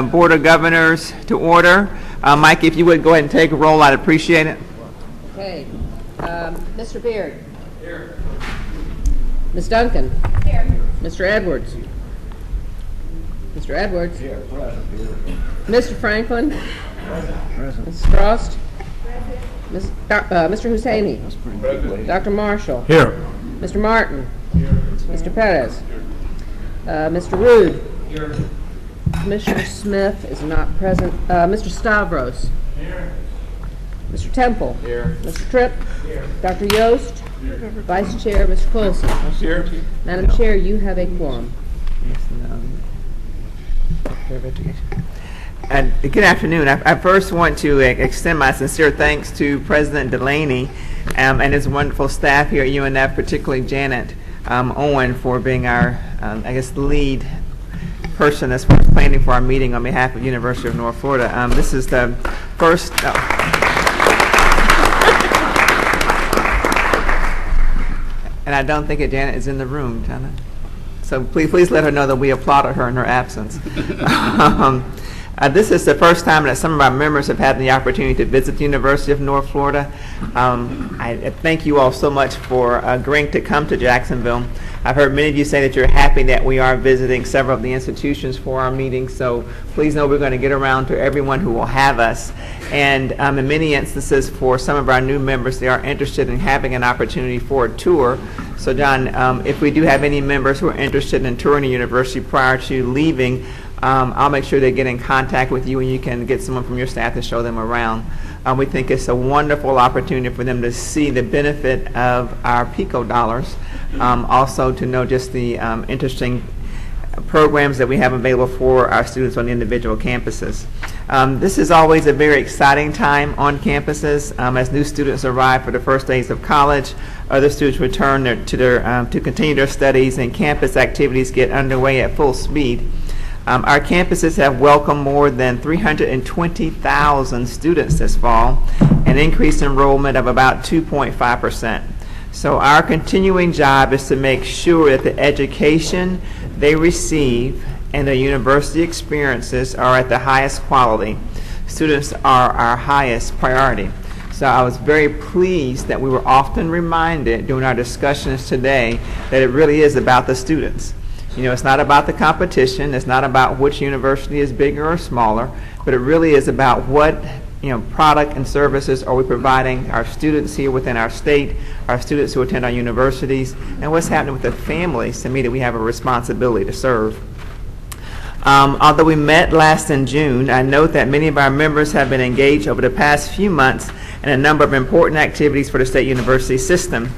Board of Governors to order. Mike, if you would go ahead and take a roll, I'd appreciate it. Okay. Mr. Beard. Here. Ms. Duncan. Here. Mr. Edwards. Mr. Edwards. Here, present. Here. Mr. Franklin. Present. Mrs. Frost. Mr. Husseini. That's pretty good, lady. Dr. Marshall. Here. Mr. Martin. Here. Mr. Perez. Mr. Rood. Here. Commissioner Smith is not present. Mr. Stavros. Here. Mr. Temple. Here. Mr. Tripp. Here. Dr. Yost. Here. Vice Chair, Mr. Coulson. Here. Madam Chair, you have a quorum. And good afternoon. I first want to extend my sincere thanks to President Delaney and his wonderful staff here at UNF, particularly Janet Owen, for being our, lead person as far as planning for our meeting on behalf of the University of North Florida. This is the first... And I don't think that Janet is in the room, Janet. So please let her know that we applauded her in her absence. This is the first time that some of our members have had the opportunity to visit the University of North Florida. I thank you all so much for agreeing to come to Jacksonville. I've heard many of you say that you're happy that we are visiting several of the institutions for our meetings, so please know we're going to get around to everyone who will have us. And in many instances, for some of our new members, they are interested in having an opportunity for a tour. So John, if we do have any members who are interested in touring the university prior to leaving, I'll make sure they get in contact with you and you can get someone from your staff to show them around. We think it's a wonderful opportunity for them to see the benefit of our PICO dollars, also to know just the interesting programs that we have available for our students on the individual campuses. This is always a very exciting time on campuses as new students arrive for the first days of college. Other students return to continue their studies, and campus activities get underway at full speed. Our campuses have welcomed more than 320,000 students this fall, an increased enrollment of about 2.5%. So our continuing job is to make sure that the education they receive and the university experiences are at the highest quality. Students are our highest priority. So I was very pleased that we were often reminded during our discussions today that it really is about the students. You know, it's not about the competition, it's not about which university is bigger or smaller, but it really is about what, product and services are we providing our students here within our state, our students who attend our universities, and what's happening with the families, to me, that we have a responsibility to serve. Although we met last in June, I note that many of our members have been engaged over the past few months in a number of important activities for the state university system.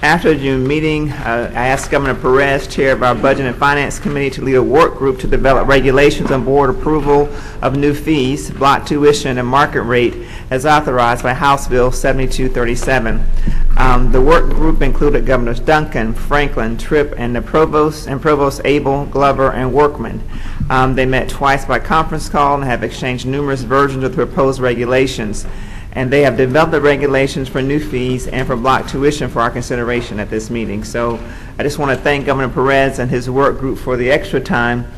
After the June meeting, I asked Governor Perez, chair of our Budget and Finance Committee, to lead a work group to develop regulations on board approval of new fees, block tuition, and market rate as authorized by House Bill 7237. The work group included Governors Duncan, Franklin, Tripp, and the Provost Abel, Glover, and Workman. They met twice by conference call and have exchanged numerous versions of the proposed regulations. And they have developed the regulations for new fees and for block tuition for our consideration at this meeting. So I just want to thank Governor Perez and his work group for the extra time.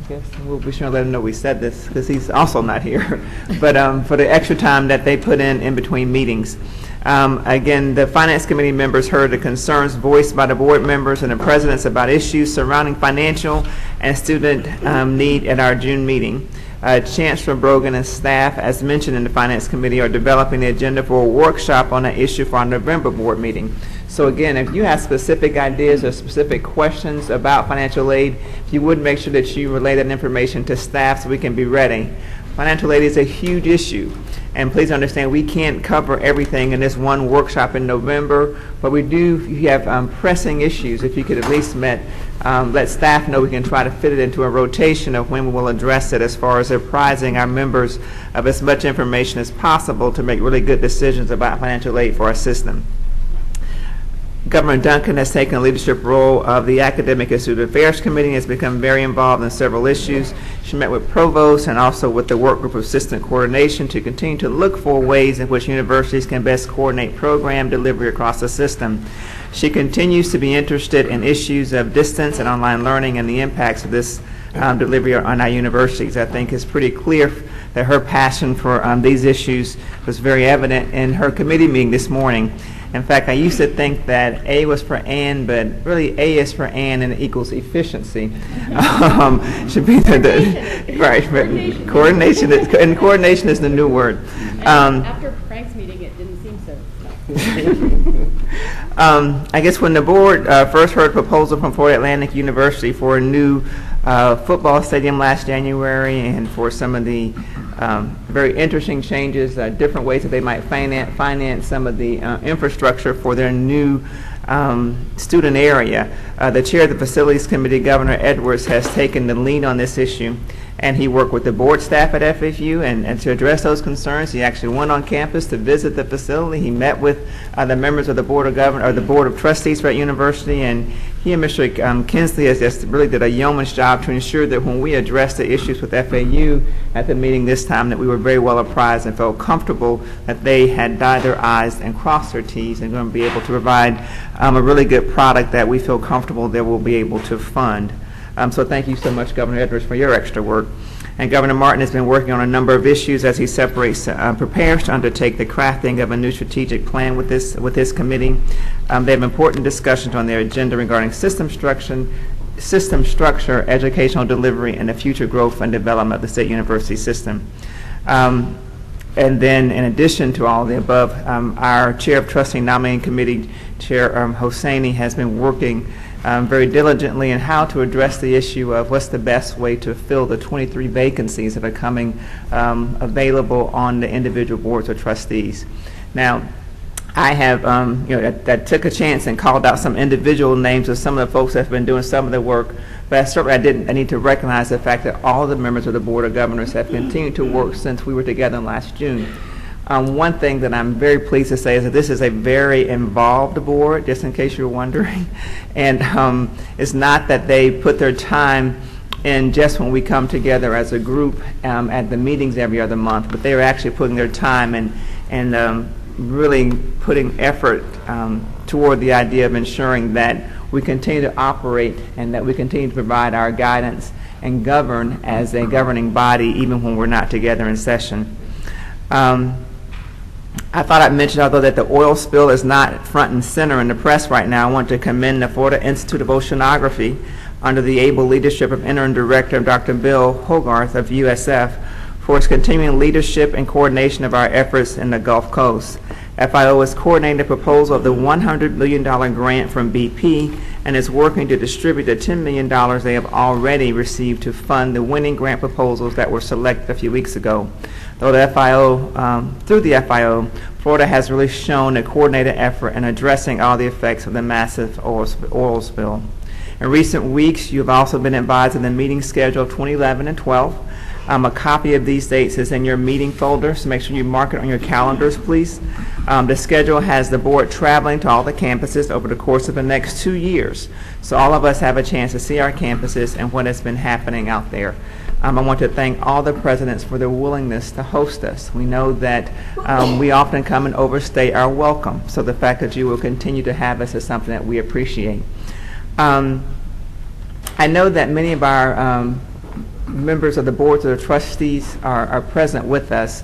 I guess we'll be sure to let him know we said this because he's also not here. But for the extra time that they put in between meetings. Again, the Finance Committee members heard the concerns voiced by the board members and the presidents about issues surrounding financial and student need at our June meeting. Chancellor Brogan and staff, as mentioned in the Finance Committee, are developing the agenda for a workshop on that issue for our November board meeting. So again, if you have specific ideas or specific questions about financial aid, if you would make sure that you relay that information to staff so we can be ready. Financial aid is a huge issue, and please understand we can't cover everything in this one workshop in November, but we do have pressing issues. If you could at least let staff know, we can try to fit it into a rotation of when we will address it as far as apprising our members of as much information as possible to make really good decisions about financial aid for our system. Governor Duncan has taken a leadership role of the Academic and Student Affairs Committee and has become very involved in several issues. She met with provosts and also with the work group of assistant coordination to continue to look for ways in which universities can best coordinate program delivery across the system. She continues to be interested in issues of distance and online learning and the impacts of this delivery on our universities. I think it's pretty clear that her passion for these issues was very evident in her committee meeting this morning. In fact, I used to think that A was for Ann, but really A is for Ann and it equals efficiency. Should be the right, but coordination is the new word. After Frank's meeting, it didn't seem so. I guess when the board first heard a proposal from Florida Atlantic University for a new football stadium last January, and for some of the very interesting changes, different ways that they might finance some of the infrastructure for their new student area, the chair of the Facilities Committee, Governor Edwards, has taken the lead on this issue. And he worked with the board staff at FAU and to address those concerns. He actually went on campus to visit the facility. He met with the members of the board of the board of trustees for that university, and he and Mr. Kinsley has just really did a yeoman's job to ensure that when we addressed the issues with FAU at the meeting this time, that we were very well apprised and felt comfortable that they had dotted their I's and crossed their T's and going to be able to provide a really good product that we feel comfortable that we'll be able to fund. So thank you so much, Governor Edwards, for your extra work. And Governor Martin has been working on a number of issues as he prepares to undertake the crafting of a new strategic plan with this committee. They have important discussions on their agenda regarding system structure, educational delivery, and the future growth and development of the state university system. And then, in addition to all of the above, our Chair of Trustee Nominating Committee, Chair Hosseini, has been working very diligently in how to address the issue of what's the best way to fill the 23 vacancies that are coming available on the individual boards of trustees. Now, I have, that took a chance and called out some individual names of some of the folks that have been doing some of the work, but certainly I need to recognize the fact that all the members of the Board of Governors have continued to work since we were together last June. One thing that I'm very pleased to say is that this is a very involved board, just in case you're wondering. And it's not that they put their time in just when we come together as a group at the meetings every other month, but they're actually putting their time and really putting effort toward the idea of ensuring that we continue to operate and that we continue to provide our guidance and govern as a governing body even when we're not together in session. I thought I'd mention, although that the oil spill is not front and center in the press right now, I want to commend the Florida Institute of Oceanography under the able leadership of Interim Director Dr. Bill Hogarth of USF for its continuing leadership and coordination of our efforts in the Gulf Coast. FIO is coordinating the proposal of the $100 million grant from BP and is working to distribute the $10 million they have already received to fund the winning grant proposals that were selected a few weeks ago. Though the FIO, through the FIO, Florida has really shown a coordinated effort in addressing all the effects of the massive oil spill. In recent weeks, you've also been advised of the meeting schedule of 2011 and 12. A copy of these dates is in your meeting folder, so make sure you mark it on your calendars, please. The schedule has the board traveling to all the campuses over the course of the next 2 years, so all of us have a chance to see our campuses and what has been happening out there. I want to thank all the presidents for their willingness to host us. We know that we often come and overstay our welcome, so the fact that you will continue to have us is something that we appreciate. I know that many of our members of the boards of the trustees are present with us,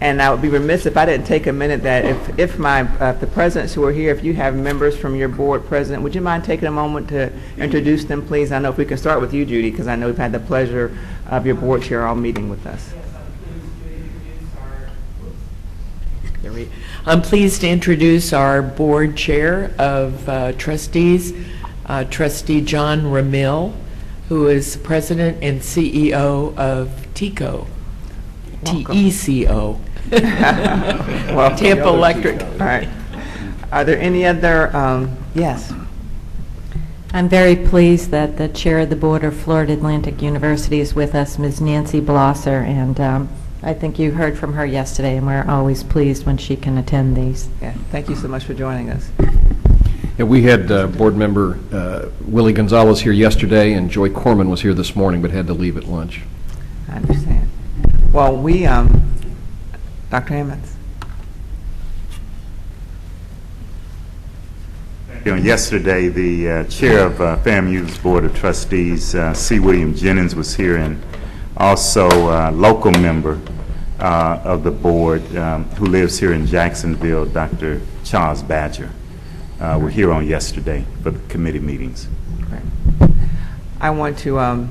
and I would be remiss if I didn't take a minute that if the presidents who are here, if you have members from your board president, would you mind taking a moment to introduce them, please? I know if we can start with you, Judy, because I know we've had the pleasure of your board chair all meeting with us. I'm pleased to introduce our board chair of trustees, Trustee John Ramil, who is president and CEO of TECO. TECO. Well, Tampa Electric. all right. Are there any other, yes? I'm very pleased that the chair of the board of Florida Atlantic University is with us, Ms. Nancy Blosser, and I think you heard from her yesterday, and we're always pleased when she can attend these. Yeah, thank you so much for joining us. Yeah, we had board member Willie Gonzalez here yesterday, and Joy Corman was here this morning, but had to leave at lunch. I understand. Well, we, Dr. Hammonds. Thank Yesterday, the chair of FAMU's Board of Trustees, C. William Jennings, was here, and also a local member of the board who lives here in Jacksonville, Dr. Charles Badger, were here on yesterday for the committee meetings. I want to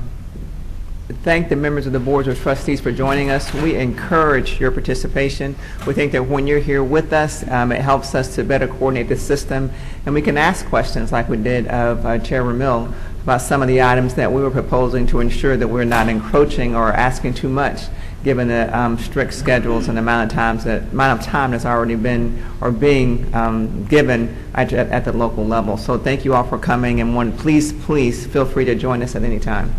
thank the members of the boards of trustees for joining us. We encourage your participation. We think that when you're here with us, it helps us to better coordinate the system, and we can ask questions like we did of Chair Ramil about some of the items that we were proposing to ensure that we're not encroaching or asking too much, given the strict schedules and the amount of time that's already been or being given at the local level. So thank you all for coming, and please feel free to join us at any time.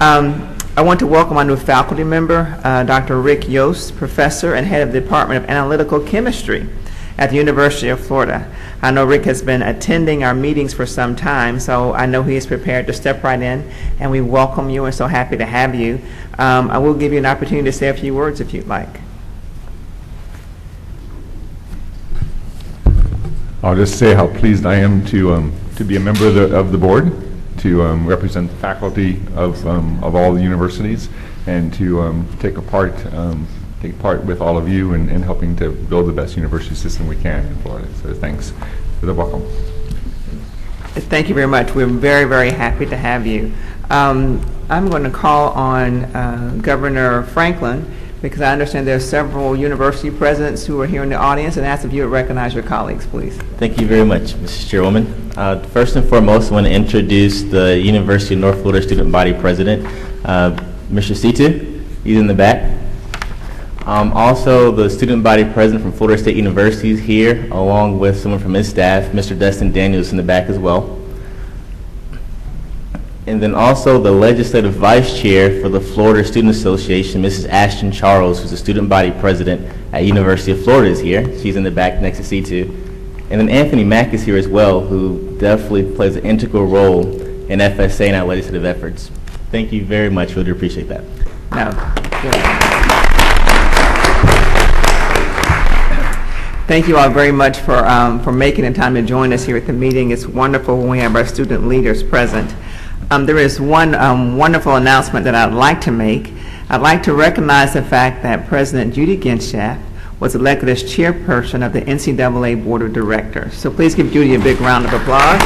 I want to welcome our new faculty member, Dr. Rick Yost, professor and head of the Department of Analytical Chemistry at the University of Florida. I know Rick has been attending our meetings for some time, so I know he is prepared to step right in, and we welcome you and so happy to have you. I will give you an opportunity to say a few words if you'd like. I'll just say how pleased I am to be a member of the board, to represent the faculty of all the universities, and to take part with all of you in helping to build the best university system we can in Florida. So thanks for the welcome. Thank you very much. We're very, very happy to have you. I'm going to call on Governor Franklin, because I understand there are several university presidents who are here in the audience, and ask if you would recognize your colleagues, please. Thank you very much, Mrs. Chairwoman. First and foremost, I want to introduce the University of North Florida Student Body President, Mr. Situ. He's in the back. Also, the Student Body President from Florida State University is here, along with someone from his staff, Mr. Dustin Daniels, in the back as well. And then also the Legislative Vice Chair for the Florida Student Association, Mrs. Ashton Charles, who's the Student Body President at University of Florida, is here. She's in the back next to C2. And then Anthony Mack is here as well, who definitely plays an integral role in FSA and our legislative efforts. Thank you very much. Really appreciate that. Thank you all very much for making the time to join us here at the meeting. It's wonderful when we have our student leaders present. There is one wonderful announcement that I'd like to make. I'd like to recognize the fact that President Judy Genschaft was elected as chairperson of the NCAA Board of Directors. So please give Judy a big round of applause.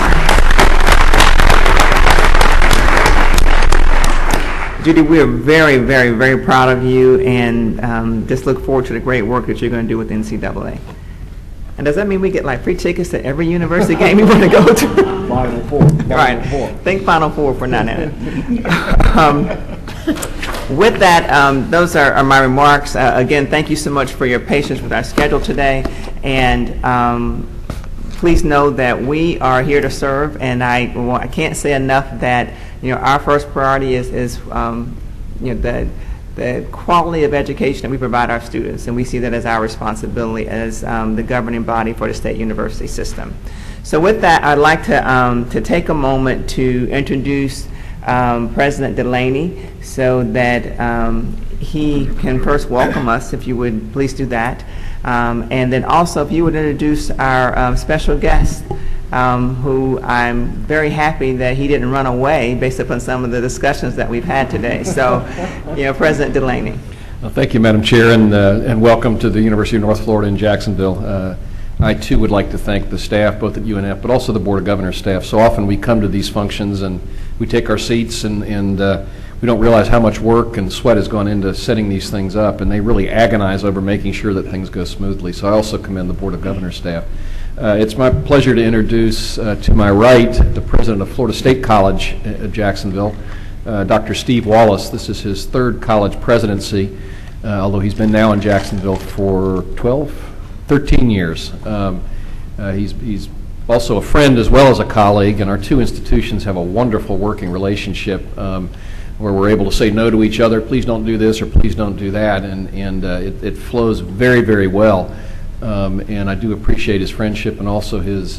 Judy, we are very, very, very proud of you, and just look forward to the great work that you're going to do with NCAA. And does that mean we get like free tickets to every university game we want to go to? Final Four. Right. Think Final Four for now. With that, those are my remarks. Again, thank you so much for your patience with our schedule today. And please know that we are here to serve. And I can't say enough that our first priority is the quality of education that we provide our students, and we see that as our responsibility as the governing body for the state university system. So with that, I'd like to take a moment to introduce President Delaney so that he can first welcome us, if you would please do that. And then also if you would introduce our special guest, who I'm very happy that he didn't run away based upon some of the discussions that we've had today. So, President Delaney. Well, thank you, Madam Chair, and welcome to the University of North Florida in Jacksonville. I, too, would like to thank the staff, both at UNF, but also the Board of Governors staff. So often we come to these functions and we take our seats and we don't realize how much work and sweat has gone into setting these things up, and they really agonize over making sure that things go smoothly. So I also commend the Board of Governors staff. It's my pleasure to introduce to my right the president of Florida State College of Jacksonville, Dr. Steve Wallace. This is his third college presidency, although he's been now in Jacksonville for 13 years. He's also a friend as well as a colleague, and our two institutions have a wonderful working relationship where we're able to say no to each other. Please don't do this or please don't do that, and it flows very, very well. And I do appreciate his friendship and also his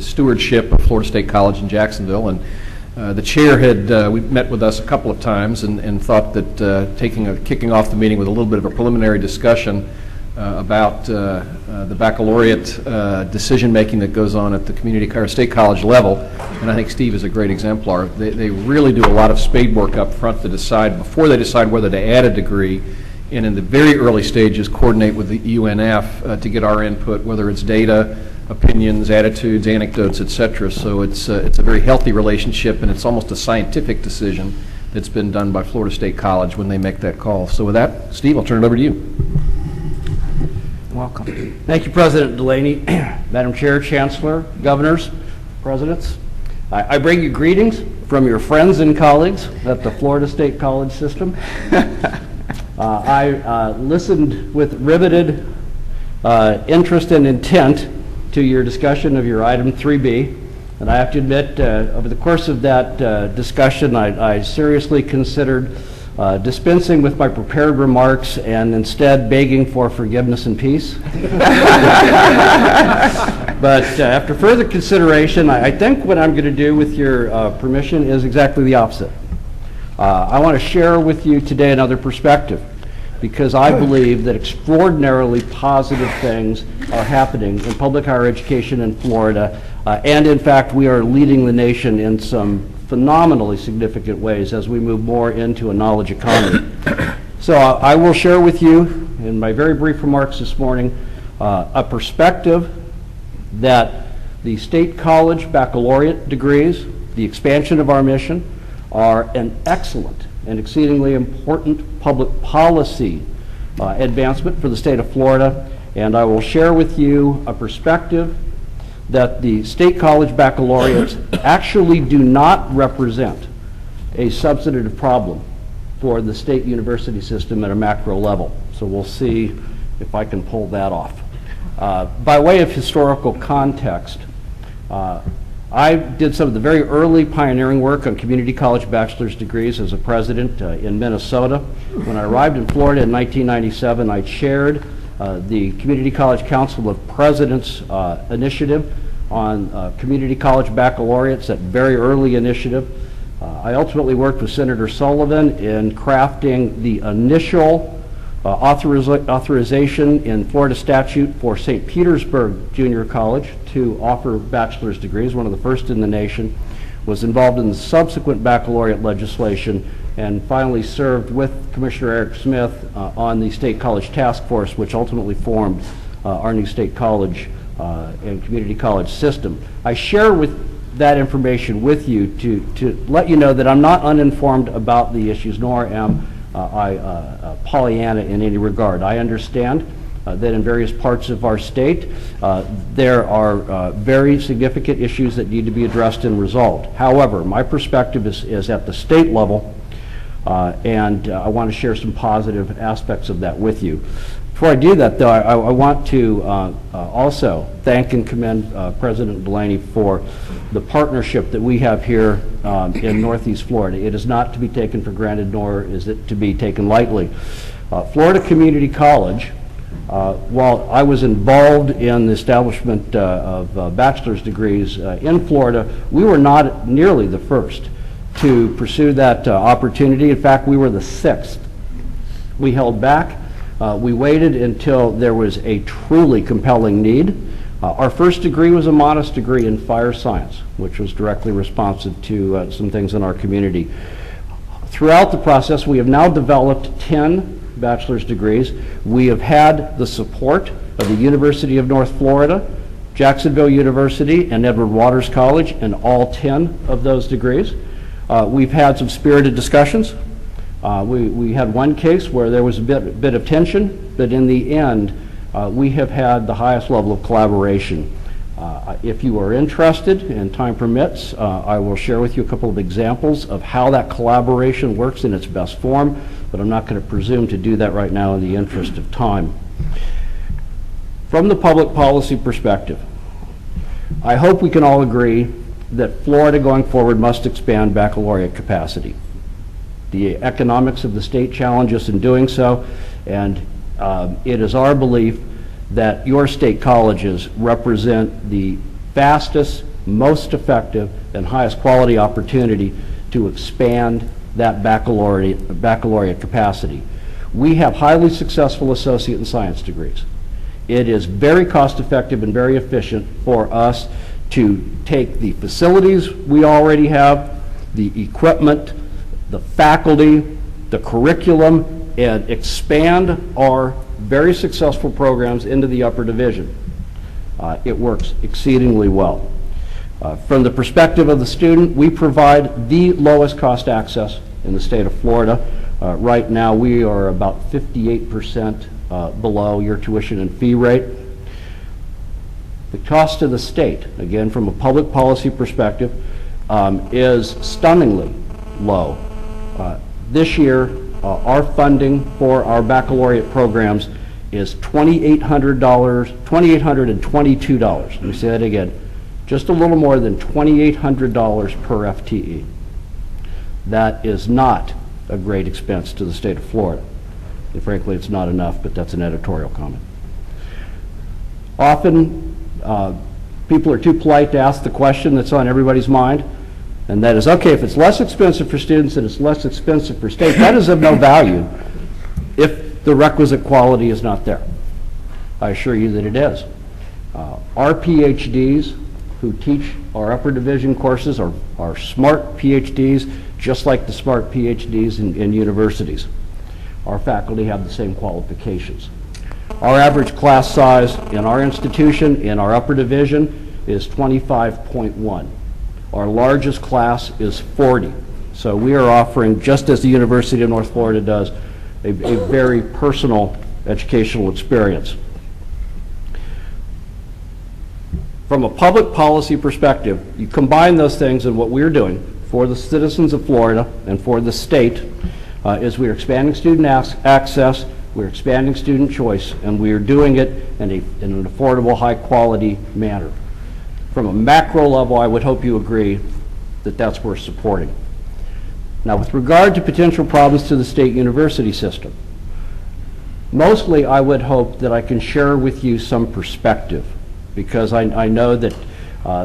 stewardship of Florida State College in Jacksonville. And the chair had we met with us a couple of times and thought that kicking off the meeting with a little bit of a preliminary discussion about the baccalaureate decision-making that goes on at the community or state college level, and I think Steve is a great exemplar. They really do a lot of spade work up front to decide, before they decide whether to add a degree, and in the very early stages coordinate with the UNF to get our input, whether it's data, opinions, attitudes, anecdotes, etc. So it's a very healthy relationship, and it's almost a scientific decision that's been done by Florida State College when they make that call. So with that, Steve, I'll turn it over to you. Welcome. Thank you, President Delaney, Madam Chair, Chancellor, Governors, Presidents. I bring you greetings from your friends and colleagues at the Florida State College system. I listened with riveted interest and intent to your discussion of your item 3B, and I have to admit, over the course of that discussion, I seriously considered dispensing with my prepared remarks and instead begging for forgiveness and peace. But after further consideration, I think what I'm going to do, with your permission, is exactly the opposite. I want to share with you today another perspective, because I believe that extraordinarily positive things are happening in public higher education in Florida, and in fact we are leading the nation in some phenomenally significant ways as we move more into a knowledge economy. So I will share with you in my very brief remarks this morning a perspective that the state college baccalaureate degrees, the expansion of our mission, are an excellent and exceedingly important public policy advancement for the state of Florida. And I will share with you a perspective that the state college baccalaureates actually do not represent a substantive problem for the state university system at a macro level. So we'll see if I can pull that off. By way of historical context, I did some of the very early pioneering work on community college bachelor's degrees as a president in Minnesota. When I arrived in Florida in 1997, I chaired the Community College Council of Presidents initiative on community college baccalaureates, that very early initiative. I ultimately worked with Senator Sullivan in crafting the initial authorization in Florida statute for St. Petersburg Junior College to offer bachelor's degrees, one of the first in the nation, was involved in the subsequent baccalaureate legislation, and finally served with Commissioner Eric Smith on the State College Task Force, which ultimately formed our new state college and community college system. I share with that information with you to let you know that I'm not uninformed about the issues, nor am I Pollyanna in any regard. I understand that in various parts of our state there are very significant issues that need to be addressed and resolved. However, my perspective is at the state level, and I want to share some positive aspects of that with you. Before I do that, though, I want to also thank and commend President Delaney for the partnership that we have here in Northeast Florida. It is not to be taken for granted, nor is it to be taken lightly. Florida Community College, while I was involved in the establishment of bachelor's degrees in Florida, we were not nearly the first to pursue that opportunity. In fact, we were the sixth. We held back. We waited until there was a truly compelling need. Our first degree was a modest degree in fire science, which was directly responsive to some things in our community. Throughout the process, we have now developed 10 bachelor's degrees. We have had the support of the University of North Florida, Jacksonville University, and Edward Waters College in all 10 of those degrees. We've had some spirited discussions. We had one case where there was a bit of tension, but in the end, we have had the highest level of collaboration. If you are interested and time permits, I will share with you a couple of examples of how that collaboration works in its best form, but I'm not going to presume to do that right now in the interest of time. From the public policy perspective, I hope we can all agree that Florida going forward must expand baccalaureate capacity. The economics of the state challenge us in doing so, and it is our belief that your state colleges represent the fastest, most effective, and highest quality opportunity to expand that baccalaureate capacity. We have highly successful associate in science degrees. It is very cost-effective and very efficient for us to take the facilities we already have, the equipment, the faculty, the curriculum, and expand our very successful programs into the upper division. It works exceedingly well. From the perspective of the student, we provide the lowest cost access in the state of Florida. Right now, we are about 58% below your tuition and fee rate. The cost to the state, again, from a public policy perspective, is stunningly low. This year, our funding for our baccalaureate programs is $2,822. Let me say that again. Just a little more than $2,800 per FTE. That is not a great expense to the state of Florida. And frankly, it's not enough, but that's an editorial comment. Often, people are too polite to ask the question that's on everybody's mind, and that is, okay, if it's less expensive for students and it's less expensive for state, that is of no value if the requisite quality is not there. I assure you that it is. Our PhDs who teach our upper division courses are smart PhDs, just like the smart PhDs in universities. Our faculty have the same qualifications. Our average class size in our institution, in our upper division, is 25.1. Our largest class is 40. So we are offering, just as the University of North Florida does, a very personal educational experience. From a public policy perspective, you combine those things, and what we're doing for the citizens of Florida and for the state is we're expanding student access, we're expanding student choice, and we are doing it in an affordable, high-quality manner. From a macro level, I would hope you agree that that's worth supporting. Now, with regard to potential problems to the state university system, mostly I would hope that I can share with you some perspective, because I know that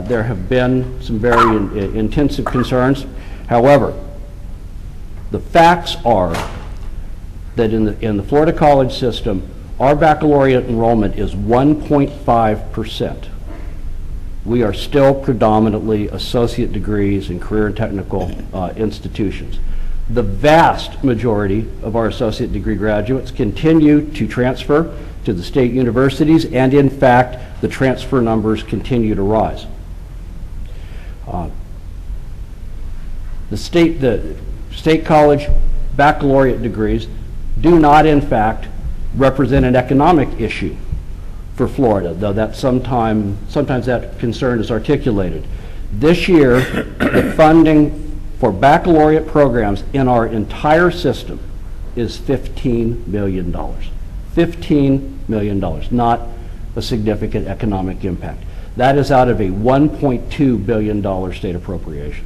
there have been some very intensive concerns. However, the facts are that in the Florida college system, our baccalaureate enrollment is 1.5%. We are still predominantly associate degrees in career and technical institutions. The vast majority of our associate degree graduates continue to transfer to the state universities, and in fact, the transfer numbers continue to rise. The state college baccalaureate degrees do not, in fact, represent an economic issue for Florida, though that sometimes that concern is articulated. This year, the funding for baccalaureate programs in our entire system is $15 million. $15 million, not a significant economic impact. That is out of a $1.2 billion state appropriation.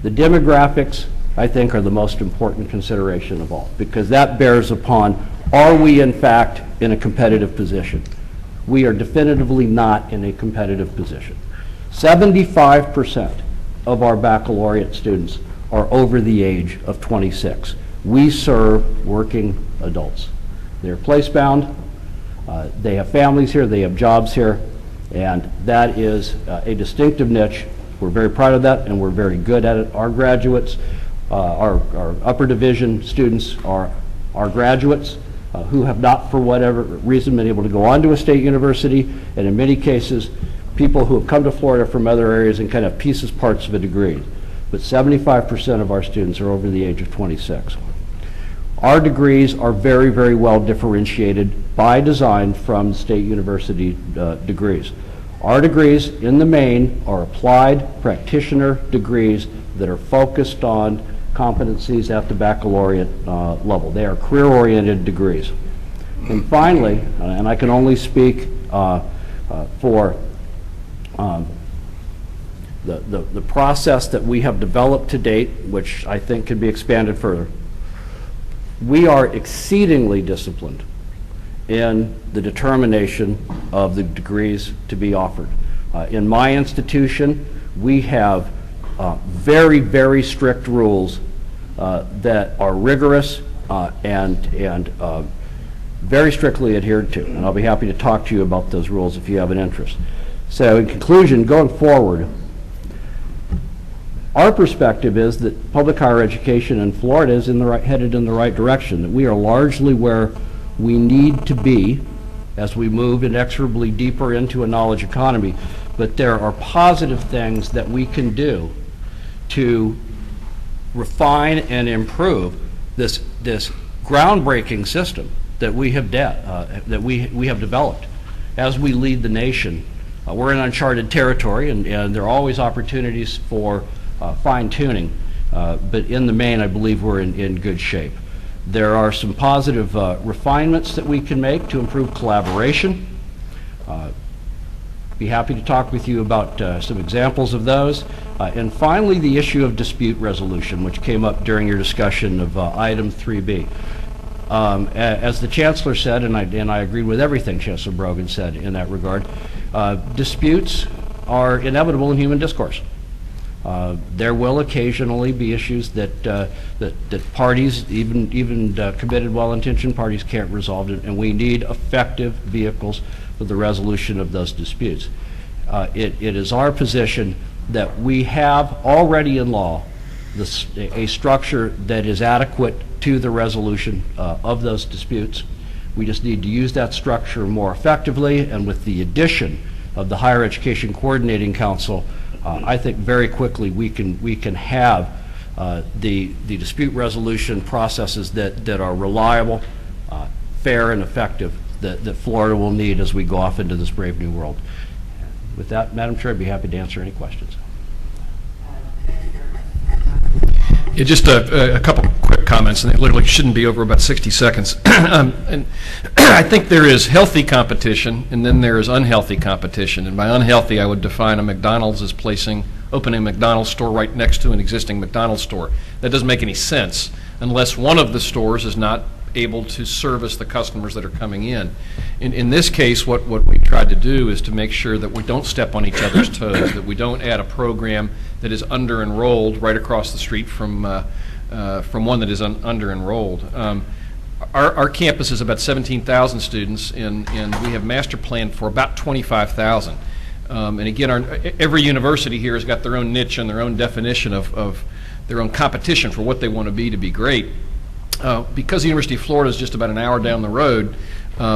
The demographics, I think, are the most important consideration of all, because that bears upon, are we in fact in a competitive position? We are definitively not in a competitive position. 75% of our baccalaureate students are over the age of 26. We serve working adults. They're place-bound, they have families here, they have jobs here, and that is a distinctive niche. We're very proud of that, and we're very good at it. Our graduates, our upper division students are graduates who have not, for whatever reason, been able to go on to a state university, and in many cases, people who have come to Florida from other areas and kind of pieces parts of a degree. But 75% of our students are over the age of 26. Our degrees are very, very well differentiated by design from state university degrees. Our degrees, in the main, are applied practitioner degrees that are focused on competencies at the baccalaureate level. They are career-oriented degrees. And finally, and I can only speak for the process that we have developed to date, which I think can be expanded further. We are exceedingly disciplined in the determination of the degrees to be offered. In my institution, we have very, very strict rules that are rigorous and very strictly adhered to. And I'll be happy to talk to you about those rules if you have an interest. So in conclusion, going forward, our perspective is that public higher education in Florida is headed in the right direction, that we are largely where we need to be as we move inexorably deeper into a knowledge economy. But there are positive things that we can do to refine and improve this groundbreaking system that we have developed as we lead the nation. We're in uncharted territory, and there are always opportunities for fine-tuning, but in the main, I believe we're in good shape. There are some positive refinements that we can make to improve collaboration. Be happy to talk with you about some examples of those. And finally, the issue of dispute resolution, which came up during your discussion of item 3B. As the Chancellor said, and I agree with everything Chancellor Brogan said in that regard, disputes are inevitable in human discourse. There will occasionally be issues that parties, even committed, well-intentioned parties, can't resolve it, and we need effective vehicles for the resolution of those disputes. It is our position that we have already in law a structure that is adequate to the resolution of those disputes. We just need to use that structure more effectively, and with the addition of the Higher Education Coordinating Council, I think very quickly we can have the dispute resolution processes that are reliable, fair, and effective that Florida will need as we go off into this brave new world. With that, Madam Chair, I'd be happy to answer any questions. Yeah, just a couple quick comments, and it literally shouldn't be over about 60 seconds. And I think there is healthy competition, and then there is unhealthy competition. And by unhealthy, I would define a McDonald's as opening a McDonald's store right next to an existing McDonald's store. That doesn't make any sense unless one of the stores is not able to service the customers that are coming in. In this case, what we tried to do is to make sure that we don't step on each other's toes, that we don't add a program that is under-enrolled right across the street from one that is under-enrolled. Our campus is about 17,000 students, and we have master planned for about 25,000. And again, every university here has got their own niche and their own definition of their own competition for what they want to be great. Because the University of Florida is just about an hour down the road,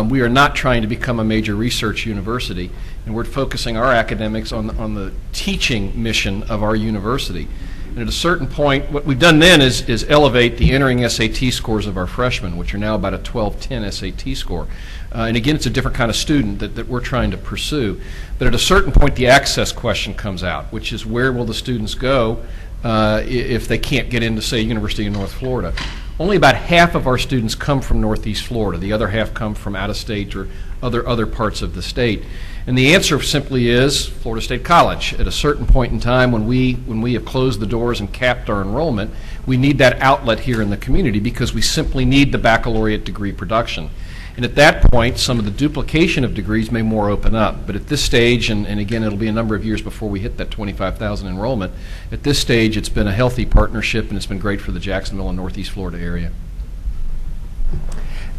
we are not trying to become a major research university, and we're focusing our academics on the teaching mission of our university. And at a certain point, what we've done then is elevate the entering SAT scores of our freshmen, which are now about a 1210 SAT score. And again, it's a different kind of student that we're trying to pursue. But at a certain point, the access question comes out, which is where will the students go if they can't get into, say, University of North Florida. Only about half of our students come from Northeast Florida. The other half come from out of state or other parts of the state. And the answer simply is Florida State College. At a certain point in time when we have closed the doors and capped our enrollment, we need that outlet here in the community because we simply need the baccalaureate degree production. And at that point, some of the duplication of degrees may more open up. But at this stage, and again, it'll be a number of years before we hit that 25,000 enrollment, at this stage, it's been a healthy partnership, and it's been great for the Jacksonville and Northeast Florida area.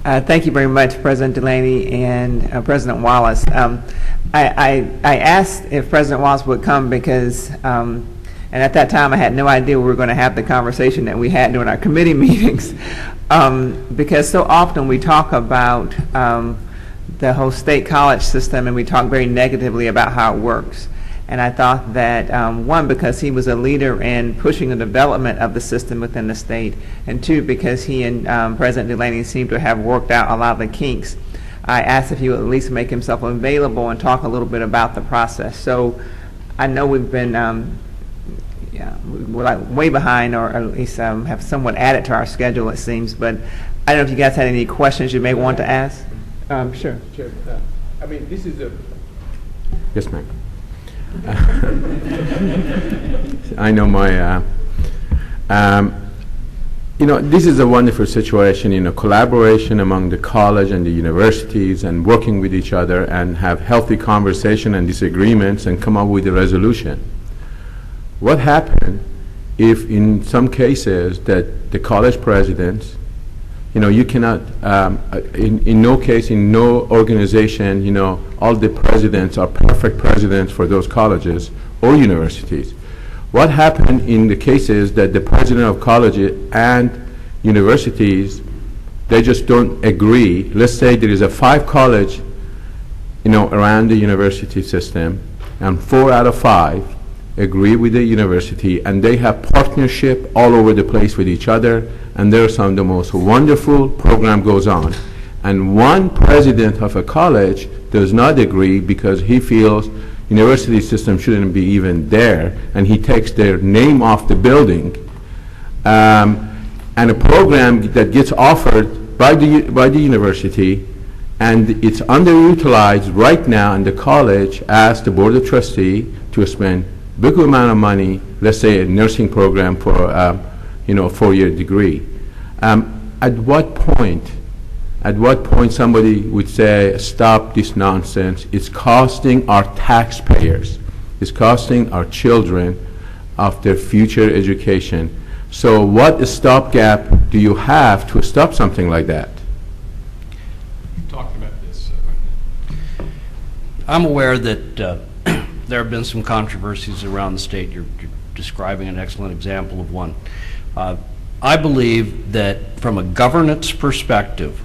Thank you very much, President Delaney and President Wallace. I asked if President Wallace would come because, and at that time I had no idea we were going to have the conversation that we had during our committee meetings, because so often we talk about the whole state college system and we talk very negatively about how it works. And I thought that, one, because he was a leader in pushing the development of the system within the state, and two, because he and President Delaney seemed to have worked out a lot of the kinks, I asked if he would at least make himself available and talk a little bit about the process. So I know we've been we're like way behind, or at least have somewhat added to our schedule, it seems, but I don't know if you guys had any questions you may want to ask. Sure. Chair, I mean, this is a... Yes, ma'am. I know my, this is a wonderful situation, collaboration among the college and the universities and working with each other and have healthy conversation and disagreements and come up with a resolution. What happened if in some cases that the college presidents, you cannot, in no case, in no organization, all the presidents are perfect presidents for those colleges or universities. What happened in the cases that the president of colleges and universities, they just don't agree. Let's say there is a 5 college, around the university system, and 4 out of 5 agree with the university, and they have partnership all over the place with each other, and there's some of the most wonderful program goes on. And one president of a college does not agree because he feels university system shouldn't be even there, and he takes their name off the building. And a program that gets offered by the university, and it's underutilized right now, and the college asks the Board of Trustees to spend big amount of money, let's say a nursing program for a 4-year degree. At what point somebody would say, stop this nonsense? It's costing our taxpayers, it's costing our children of their future education. So what stopgap do you have to stop something like that? You talked about this. I'm aware that there have been some controversies around the state. You're describing an excellent example of one. I believe that from a governance perspective,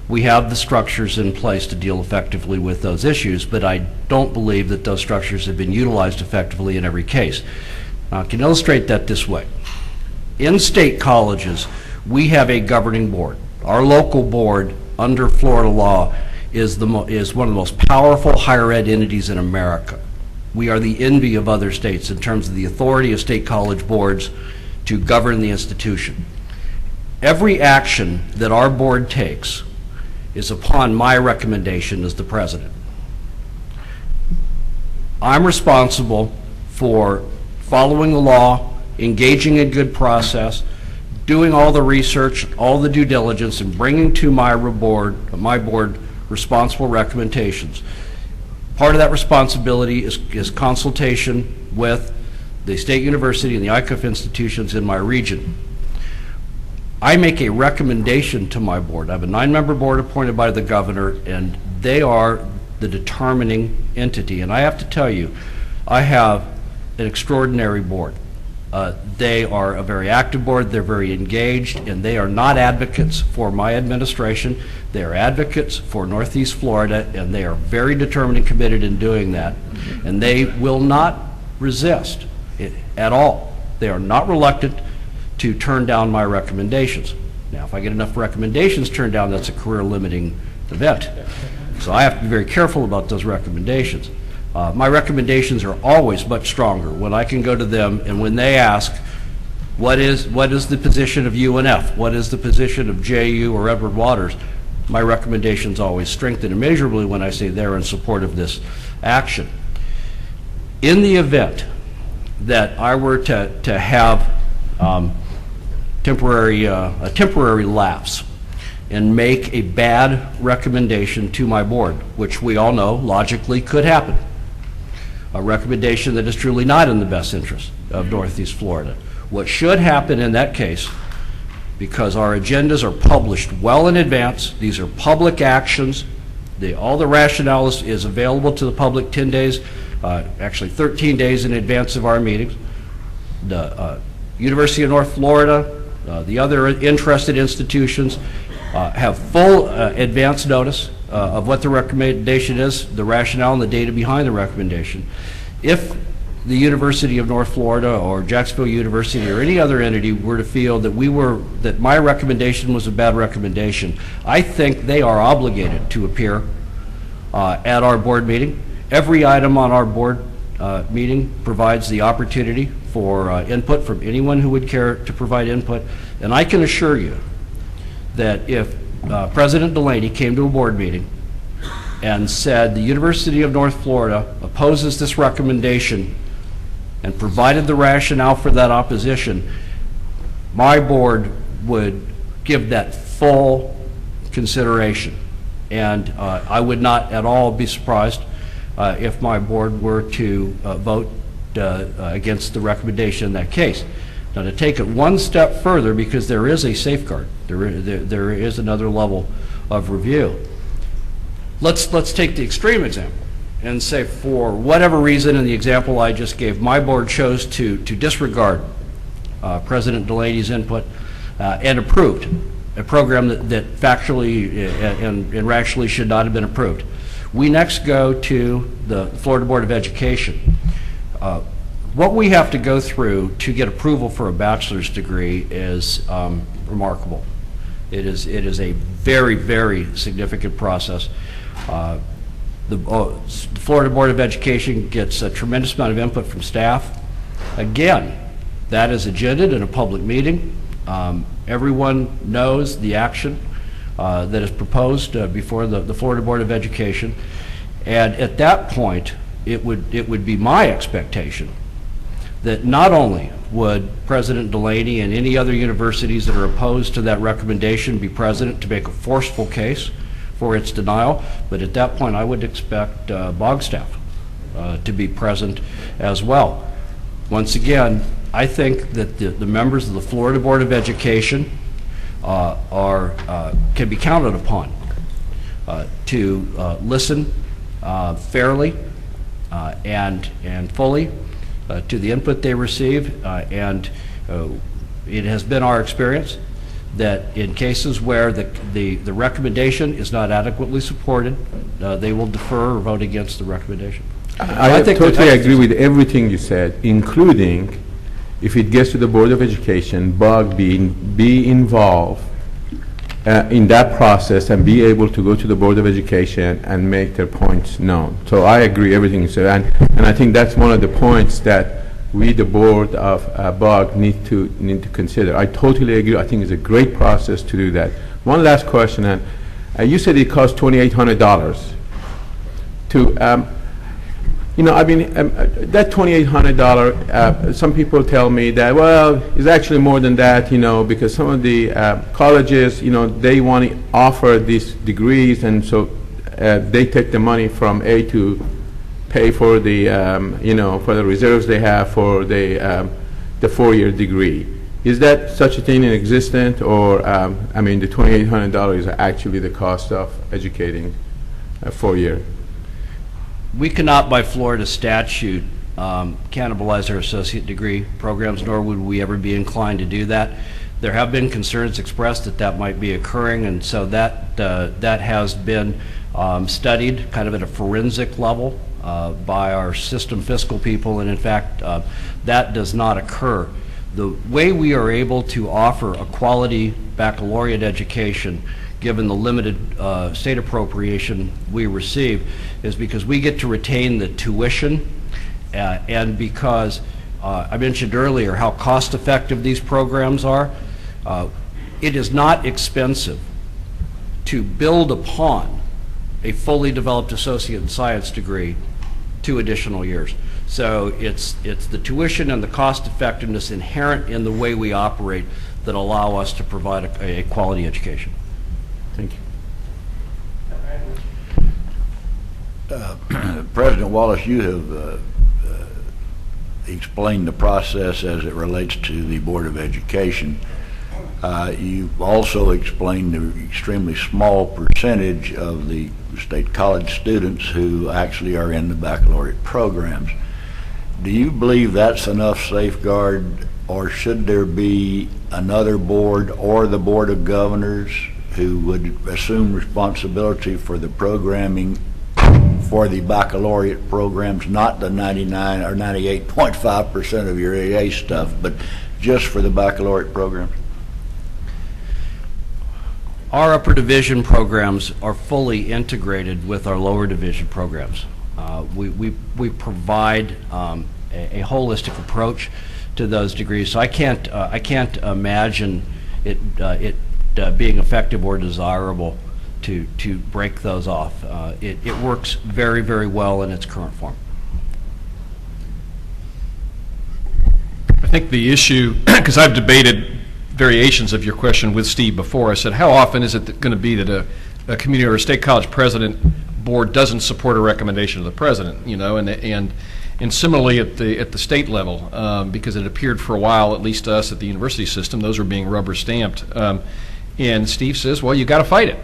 we have the structures in place to deal effectively with those issues, but I don't believe that those structures have been utilized effectively in every case. I can illustrate that this way. In state colleges, we have a governing board. Our local board, under Florida law, is one of the most powerful higher ed entities in America. We are the envy of other states in terms of the authority of state college boards to govern the institution. Every action that our board takes is upon my recommendation as the president. I'm responsible for following the law, engaging in good process, doing all the research, all the due diligence, and bringing to my board responsible recommendations. Part of that responsibility is consultation with the state university and the ICUF institutions in my region. I make a recommendation to my board. I have a 9-member board appointed by the governor, and they are the determining entity. And I have to tell you, I have an extraordinary board. They are a very active board, they're very engaged, and they are not advocates for my administration. They are advocates for Northeast Florida, and they are very determined and committed in doing that. And they will not resist it at all. They are not reluctant to turn down my recommendations. Now, if I get enough recommendations turned down, that's a career-limiting event. So I have to be very careful about those recommendations. My recommendations are always much stronger when I can go to them and when they ask, what is the position of UNF? What is the position of JU or Edward Waters? My recommendations always strengthen immeasurably when I say they're in support of this action. In the event that I were to have a temporary lapse and make a bad recommendation to my board, which we all know logically could happen, a recommendation that is truly not in the best interest of Northeast Florida. What should happen in that case, because our agendas are published well in advance, these are public actions, all the rationale is available to the public 10 days, actually 13 days in advance of our meetings. The University of North Florida, the other interested institutions have full advance notice of what the recommendation is, the rationale and the data behind the recommendation. If the University of North Florida or Jacksonville University or any other entity were to feel that my recommendation was a bad recommendation, I think they are obligated to appear at our board meeting. Every item on our board meeting provides the opportunity for input from anyone who would care to provide input. And I can assure you that if President Delaney came to a board meeting and said the University of North Florida opposes this recommendation and provided the rationale for that opposition, my board would give that full consideration. And I would not at all be surprised if my board were to vote against the recommendation in that case. Now, to take it one step further, because there is a safeguard, there is another level of review. Let's take the extreme example and say, for whatever reason, in the example I just gave, my board chose to disregard President Delaney's input and approved a program that factually and rationally should not have been approved. We next go to the Florida Board of Education. What we have to go through to get approval for a bachelor's degree is remarkable. It is a very, very significant process. The Florida Board of Education gets a tremendous amount of input from staff. Again, that is agended in a public meeting. Everyone knows the action that is proposed before the Florida Board of Education. And at that point, it would be my expectation that not only would President Delaney and any other universities that are opposed to that recommendation be present to make a forceful case for its denial, but at that point I would expect BOG staff to be present as well. Once again, I think that the members of the Florida Board of Education can be counted upon to listen fairly and fully to the input they receive, and it has been our experience that in cases where the recommendation is not adequately supported, they will defer or vote against the recommendation. I totally agree with everything you said, including if it gets to the Board of Education, BOG be involved in that process and be able to go to the Board of Education and make their points known. So I agree everything you said, and I think that's one of the points that we, the board of BOG, need to consider. I totally agree. I think it's a great process to do that. One last question, and you said it cost $2,800 to. I mean, that $2,800, some people tell me that, well, it's actually more than that, because some of the colleges, they want to offer these degrees, and so they take the money from A to pay for the, for the reserves they have for the 4-year degree. Is that such a thing in existence, or, I mean, the $2,800 is actually the cost of educating a 4-year? We cannot, by Florida statute, cannibalize our associate degree programs, nor would we ever be inclined to do that. There have been concerns expressed that might be occurring, and so that has been studied kind of at a forensic level by our system fiscal people, and in fact, that does not occur. The way we are able to offer a quality baccalaureate education, given the limited state appropriation we receive, is because we get to retain the tuition, and because I mentioned earlier how cost-effective these programs are. It is not expensive to build upon a fully developed associate in science degree 2 additional years. So it's the tuition and the cost effectiveness inherent in the way we operate that allow us to provide a quality education. Thank you. President Wallace, you have explained the process as it relates to the Board of Education. You've also explained the extremely small percentage of the state college students who actually are in the baccalaureate programs. Do you believe that's enough safeguard, or should there be another board or the Board of Governors who would assume responsibility for the programming for the baccalaureate programs, not the 99 or 98.5% of your AA stuff, but just for the baccalaureate programs? Our upper division programs are fully integrated with our lower division programs. We provide a holistic approach to those degrees, so I can't imagine it being effective or desirable to break those off. It works very, very well in its current form. I think the issue, because I've debated variations of your question with Steve before, I said, how often is it going to be that a community or a state college president board doesn't support a recommendation of the president, And similarly at the state level, because it appeared for a while, at least to us at the university system, those were being rubber stamped. And Steve says, well, you got to fight it.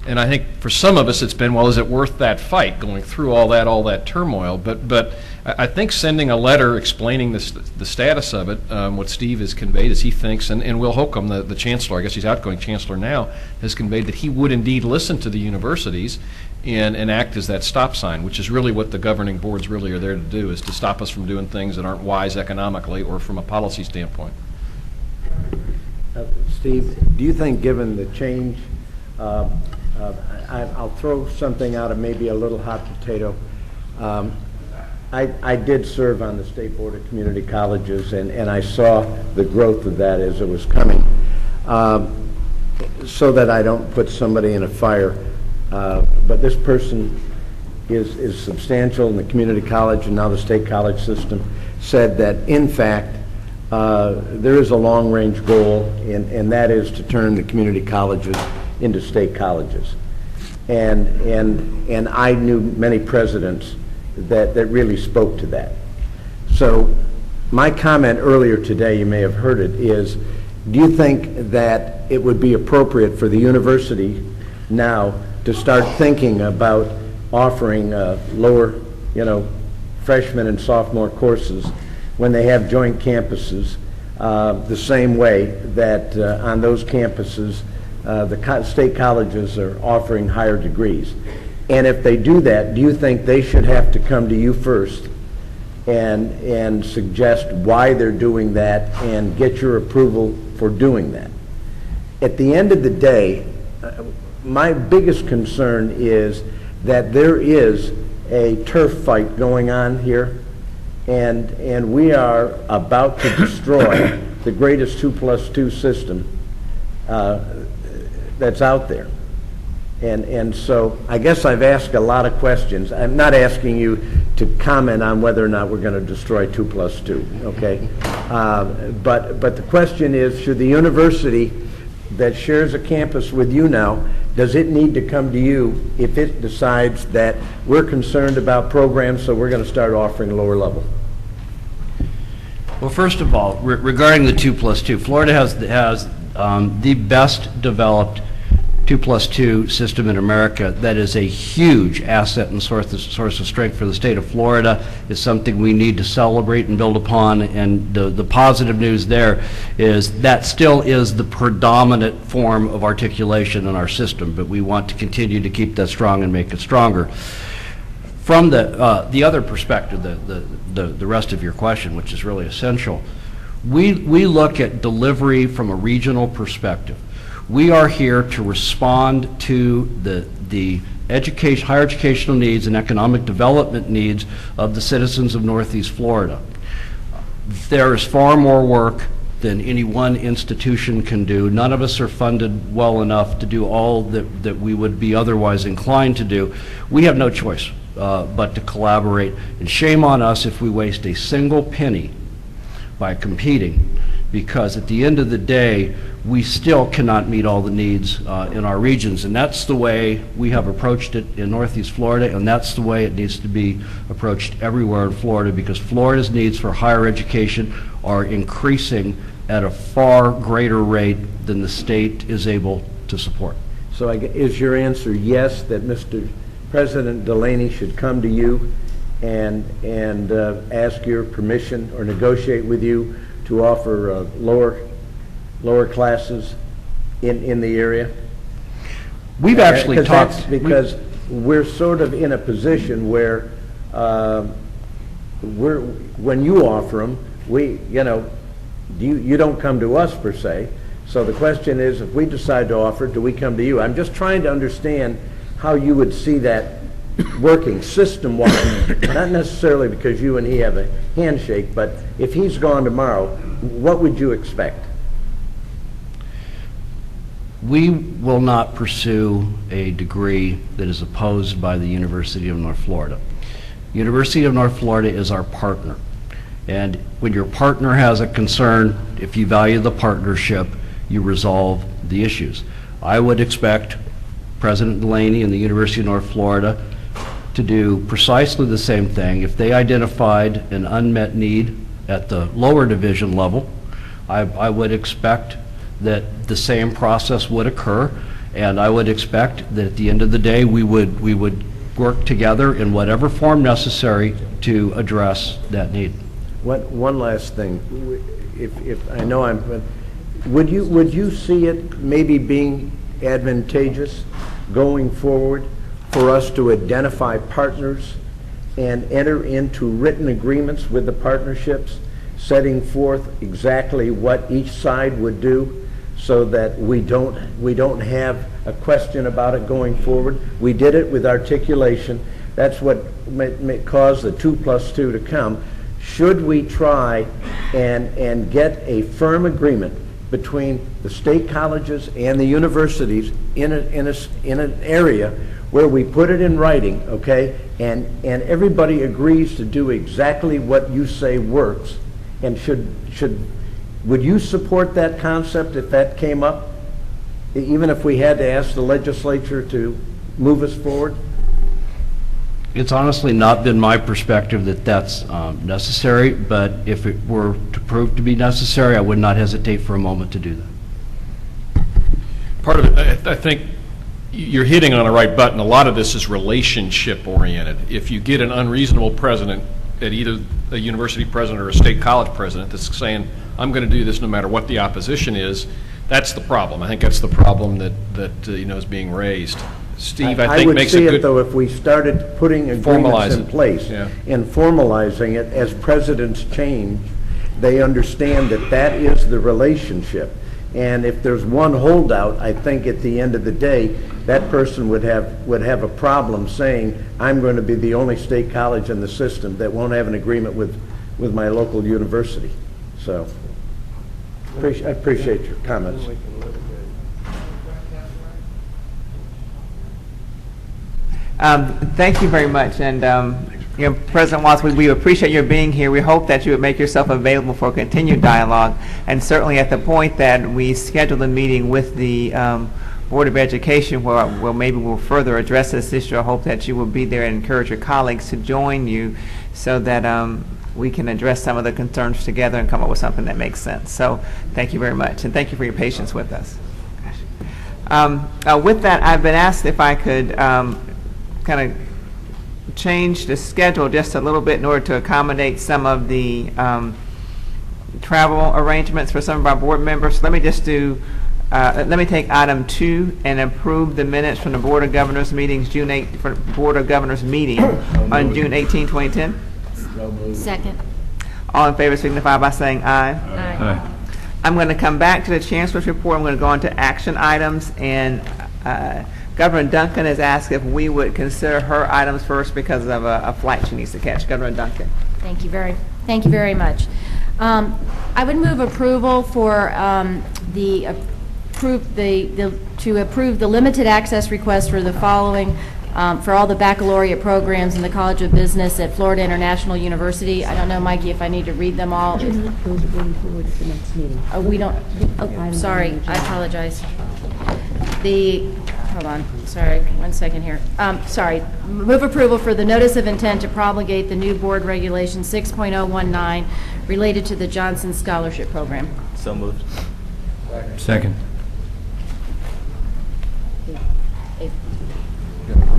And I think for some of us it's been, well, is it worth that fight, going through all that turmoil? But I think sending a letter explaining the status of it, what Steve has conveyed as he thinks, and Will Holcomb, the chancellor, I guess he's outgoing chancellor now, has conveyed that he would indeed listen to the universities and act as that stop sign, which is really what the governing boards really are there to do, is to stop us from doing things that aren't wise economically or from a policy standpoint. Steve, do you think, given the change, I'll throw something out of maybe a little hot potato. I did serve on the State Board of Community Colleges, and I saw the growth of that as it was coming. So that I don't put somebody in a fire, but this person is substantial in the community college and now the state college system, said that, in fact, there is a long-range goal, and that is to turn the community colleges into state colleges. And I knew many presidents that really spoke to that. So my comment earlier today, you may have heard it, is do you think that it would be appropriate for the university now to start thinking about offering lower, freshman and sophomore courses when they have joint campuses, the same way that on those campuses the state colleges are offering higher degrees? And if they do that, do you think they should have to come to you first and suggest why they're doing that and get your approval for doing that? At the end of the day, my biggest concern is that there is a turf fight going on here, and we are about to destroy the greatest 2+2 system that's out there. And so I guess I've asked a lot of questions. I'm not asking you to comment on whether or not we're going to destroy 2+2, okay? But the question is, should the university that shares a campus with you now, does it need to come to you if it decides that we're concerned about programs, so we're going to start offering lower level? Well, first of all, regarding the 2+2, Florida has the best developed 2+2 system in America. That is a huge asset and source of strength for the state of Florida. It's something we need to celebrate and build upon, and the positive news there is that still is the predominant form of articulation in our system, but we want to continue to keep that strong and make it stronger. From the other perspective, the rest of your question, which is really essential, we look at delivery from a regional perspective. We are here to respond to the higher educational needs and economic development needs of the citizens of Northeast Florida. There is far more work than any one institution can do. None of us are funded well enough to do all that we would be otherwise inclined to do. We have no choice but to collaborate, and shame on us if we waste a single penny by competing, because at the end of the day, we still cannot meet all the needs in our regions. And that's the way we have approached it in Northeast Florida, and that's the way it needs to be approached everywhere in Florida, because Florida's needs for higher education are increasing at a far greater rate than the state is able to support. So is your answer yes, that Mr. President Delaney should come to you and ask your permission or negotiate with you to offer lower classes in the area? We've actually talked, because we're sort of in a position where when you offer them, you don't come to us per se. So the question is, if we decide to offer, do we come to you? I'm just trying to understand how you would see that working system-wise, not necessarily because you and he have a handshake, but if he's gone tomorrow, what would you expect? We will not pursue a degree that is opposed by the University of North Florida. University of North Florida is our partner. And when your partner has a concern, if you value the partnership, you resolve the issues. I would expect President Delaney and the University of North Florida to do precisely the same thing. If they identified an unmet need at the lower division level, I would expect that the same process would occur, and I would expect that at the end of the day, we would work together in whatever form necessary to address that need. One last thing, if I know but would you see it maybe being advantageous going forward for us to identify partners and enter into written agreements with the partnerships, setting forth exactly what each side would do, so that we don't have a question about it going forward? We did it with articulation. That's what may cause the 2 + 2 to come. Should we try and get a firm agreement between the state colleges and the universities in an area where we put it in writing, okay, and everybody agrees to do exactly what you say works? And would you support that concept if that came up, even if we had to ask the legislature to move us forward? It's honestly not been my perspective that that's necessary, but if it were to prove to be necessary, I would not hesitate for a moment to do that. Part of it, I think you're hitting on the right button. A lot of this is relationship oriented. If you get an unreasonable president at either a university president or a state college president that's saying, I'm going to do this no matter what the opposition is, that's the problem. I think that's the problem that is being raised. Steve, I think makes a good... I would see it, though, if we started putting agreements in place and formalizing it as presidents change, they understand that that is the relationship. And if there's one holdout, I think at the end of the day, that person would have a problem saying, I'm going to be the only state college in the system that won't have an agreement with my local university. So I appreciate your comments. Thank you very much. And President Watts, we appreciate your being here. We hope that you would make yourself available for continued dialogue. And certainly at the point that we schedule a meeting with the Board of Education where maybe we'll further address this issue, I hope that you will be there and encourage your colleagues to join you so that we can address some of the concerns together and come up with something that makes sense. So thank you very much. And thank you for your patience with us. With that, I've been asked if I could kind of change the schedule just a little bit in order to accommodate some of the travel arrangements for some of our board members. Let me just do, let me take item 2 and approve the minutes from the Board of Governors meetings, Board of Governors meeting on June 18, 2010. Second. All in favor signify by saying aye. Aye. I'm going to come back to the Chancellor's report. I'm going to go on to action items, and Governor Duncan has asked if we would consider her items first because of a flight she needs to catch. Governor Duncan. Thank you very much. I would move approval for to approve the limited access request for the following for all the baccalaureate programs in the College of Business at Florida International University. I don't know, Mikey, if I need to read them all. Those are going forward to the next meeting. We don't. Oh, sorry, I apologize. Hold on, sorry, 1 second here. Sorry, move approval for the notice of intent to promulgate the new board regulation 6.019 related to the Johnson Scholarship Program. So moved. Second.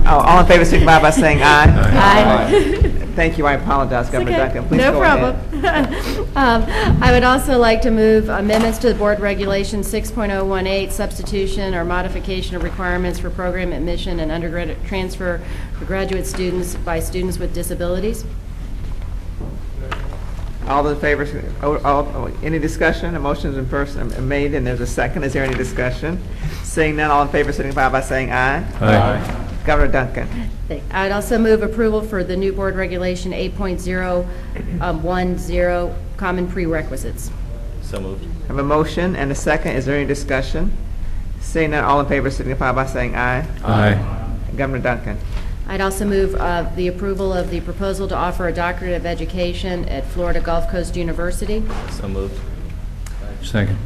All in favor signify by saying aye. Aye. Thank you. I apologize, Governor Duncan. Please no go problem. ahead. I would also like to move amendments to the board regulation 6.018, substitution or modification of requirements for program admission and undergraduate transfer for graduate students by students with disabilities. All in favor, any discussion? A motion is first made and there's a second. Is there any discussion? Seeing none, all in favor signify by saying aye. Aye. Governor Duncan. I'd also move approval for the new board regulation 8.010, common prerequisites. So moved. I have a motion and a second. Is there any discussion? Seeing none, all in favor signify by saying aye. Aye. Governor Duncan. I'd also move the approval of the proposal to offer a doctorate of education at Florida Gulf Coast University. So moved. Second.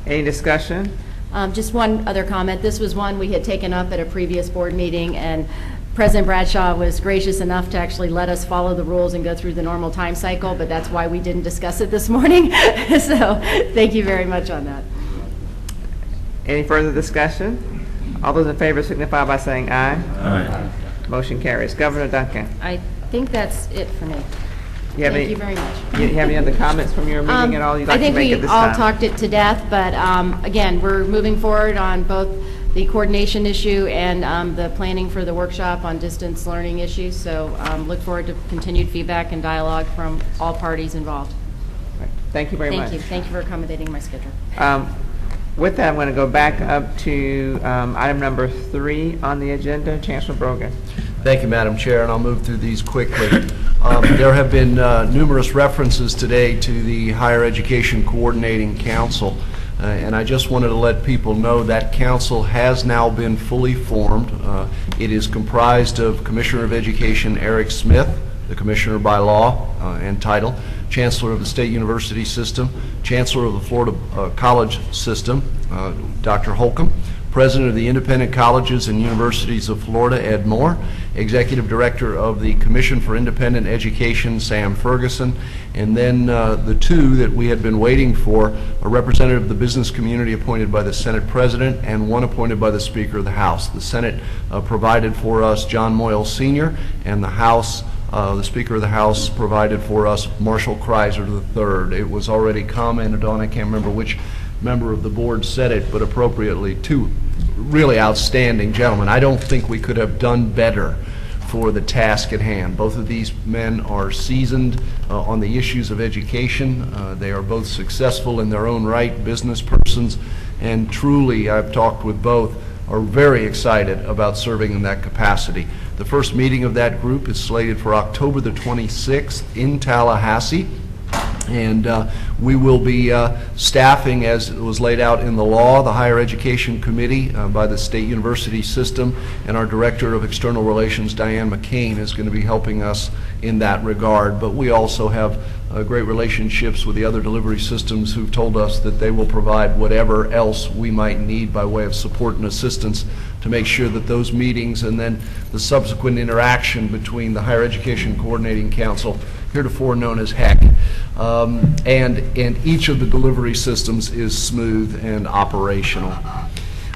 Any discussion? Just one other comment. This was one we had taken up at a previous board meeting, and President Bradshaw was gracious enough to actually let us follow the rules and go through the normal time cycle, but that's why we didn't discuss it this morning. So thank you very much on that. Any further discussion? All those in favor signify by saying aye. Aye. Motion carries. Governor Duncan, I think that's it for me. you have Thank you very much. You have any other comments from your meeting at all you'd like to make at this I time? think we all talked it to death, but again, we're moving forward on both the coordination issue and the planning for the workshop on distance learning issues. So look forward to continued feedback and dialogue from all parties involved. Thank you very much. Thank you. Thank you for accommodating my schedule. With that, I'm going to go back up to item number 3 on the agenda. Chancellor Brogan. Thank you, Madam Chair, and I'll move through these quickly. There have been numerous references today to the Higher Education Coordinating Council, and I just wanted to let people know that council has now been fully formed. It is comprised of Commissioner of Education Eric Smith, the Commissioner by Law and Title, Chancellor of the State University System, Chancellor of the Florida College System, Dr. Holcomb, President of the Independent Colleges and Universities of Florida, Ed Moore, Executive Director of the Commission for Independent Education, Sam Ferguson, and then the two that we had been waiting for, a representative of the business community appointed by the Senate President and one appointed by the Speaker of the House. The Senate provided for us John Moyle Sr., and the House, the Speaker of the House provided for us Marshall Kreiser III. It was already commented on, I can't remember which member of the board said it, but appropriately, two really outstanding gentlemen. I don't think we could have done better for the task at hand. Both of these men are seasoned on the issues of education. They are both successful in their own right, business persons, and truly, I've talked with both, are very excited about serving in that capacity. The first meeting of that group is slated for October the 26th in Tallahassee. And we will be staffing, as it was laid out in the law, the Higher Education Committee by the State University System, and our Director of External Relations, Diane McCain, is going to be helping us in that regard. But we also have great relationships with the other delivery systems who've told us that they will provide whatever else we might need by way of support and assistance to make sure that those meetings and then the subsequent interaction between the Higher Education Coordinating Council, heretofore known as HEC, and each of the delivery systems is smooth and operational.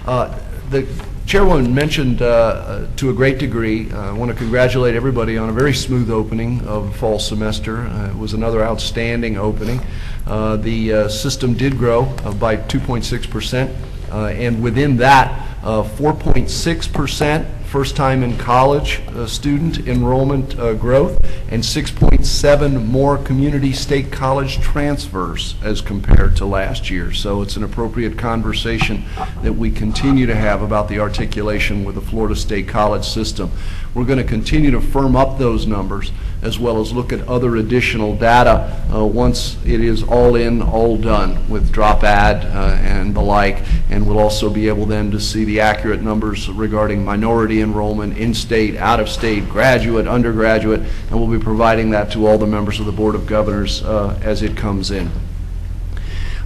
The Chairwoman mentioned to a great degree, I want to congratulate everybody on a very smooth opening of the fall semester. It was another outstanding opening. The system did grow by 2.6%, and within that, 4.6% first time in college student enrollment growth, and 6.7 more community state college transfers as compared to last year. So it's an appropriate conversation that we continue to have about the articulation with the Florida State College system. We're going to continue to firm up those numbers as well as look at other additional data once it is all in, all done with drop add and the like, and we'll also be able then to see the accurate numbers regarding minority enrollment, in-state, out-of-state, graduate, undergraduate, and we'll be providing that to all the members of the Board of Governors as it comes in.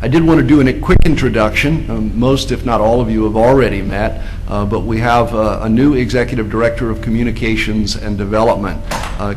I did want to do a quick introduction. Most, if not all of you, have already met, but we have a new Executive Director of Communications and Development,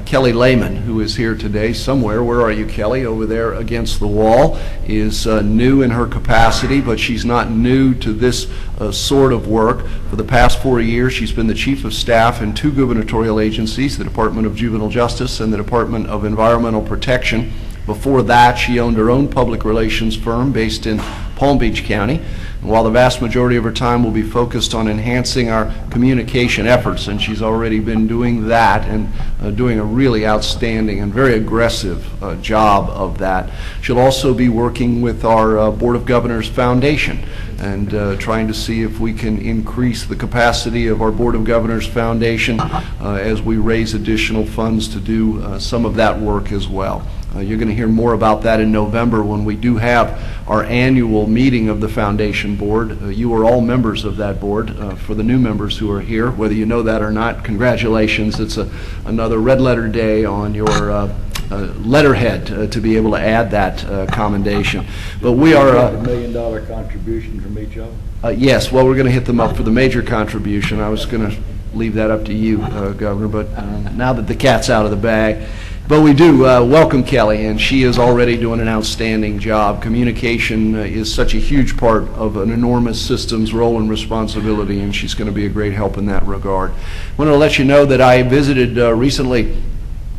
Kelly Lehman, who is here today somewhere. Where are you, Kelly? Over there against the wall. Is new in her capacity, but she's not new to this sort of work. For the past 4 years, she's been the Chief of Staff in 2 gubernatorial agencies, the Department of Juvenile Justice and the Department of Environmental Protection. Before that, she owned her own public relations firm based in Palm Beach County. And while the vast majority of her time will be focused on enhancing our communication efforts, and she's already been doing that and doing a really outstanding and very aggressive job of that, she'll also be working with our Board of Governors Foundation and trying to see if we can increase the capacity of our Board of Governors Foundation as we raise additional funds to do some of that work as well. You're going to hear more about that in November when we do have our annual meeting of the Foundation Board. You are all members of that board. For the new members who are here, whether you know that or not, congratulations. It's another red letter day on your letterhead to be able to add that commendation. But we are $1 million contribution from each of them? yes, well, we're going to hit them up for the major contribution. I was going to leave that up to you, Governor, but now that the cat's out of the bag. But we do welcome Kelly, and she is already doing an outstanding job. Communication is such a huge part of an enormous system's role and responsibility, and she's going to be a great help in that regard. I want to let you know that I visited recently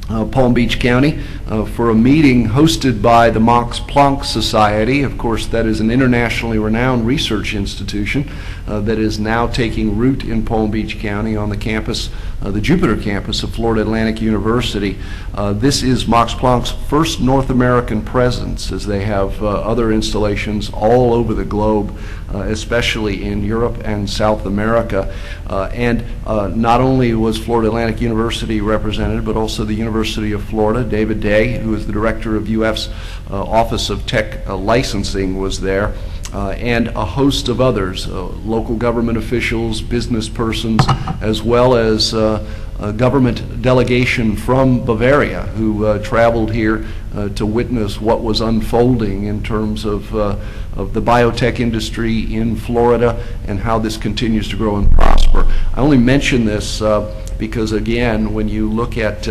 Palm Beach County for a meeting hosted by the Max Planck Society. Of course, that is an internationally renowned research institution that is now taking root in Palm Beach County on the campus, the Jupiter campus of Florida Atlantic University. This is Max Planck's first North American presence, as they have other installations all over the globe, especially in Europe and South America. And not only was Florida Atlantic University represented, but also the University of Florida. David Day, who is the director of UF's Office of Tech Licensing, was there. And a host of others, local government officials, business persons, as well as a government delegation from Bavaria who traveled here to witness what was unfolding in terms of the biotech industry in Florida and how this continues to grow and prosper. I only mention this because, again, when you look at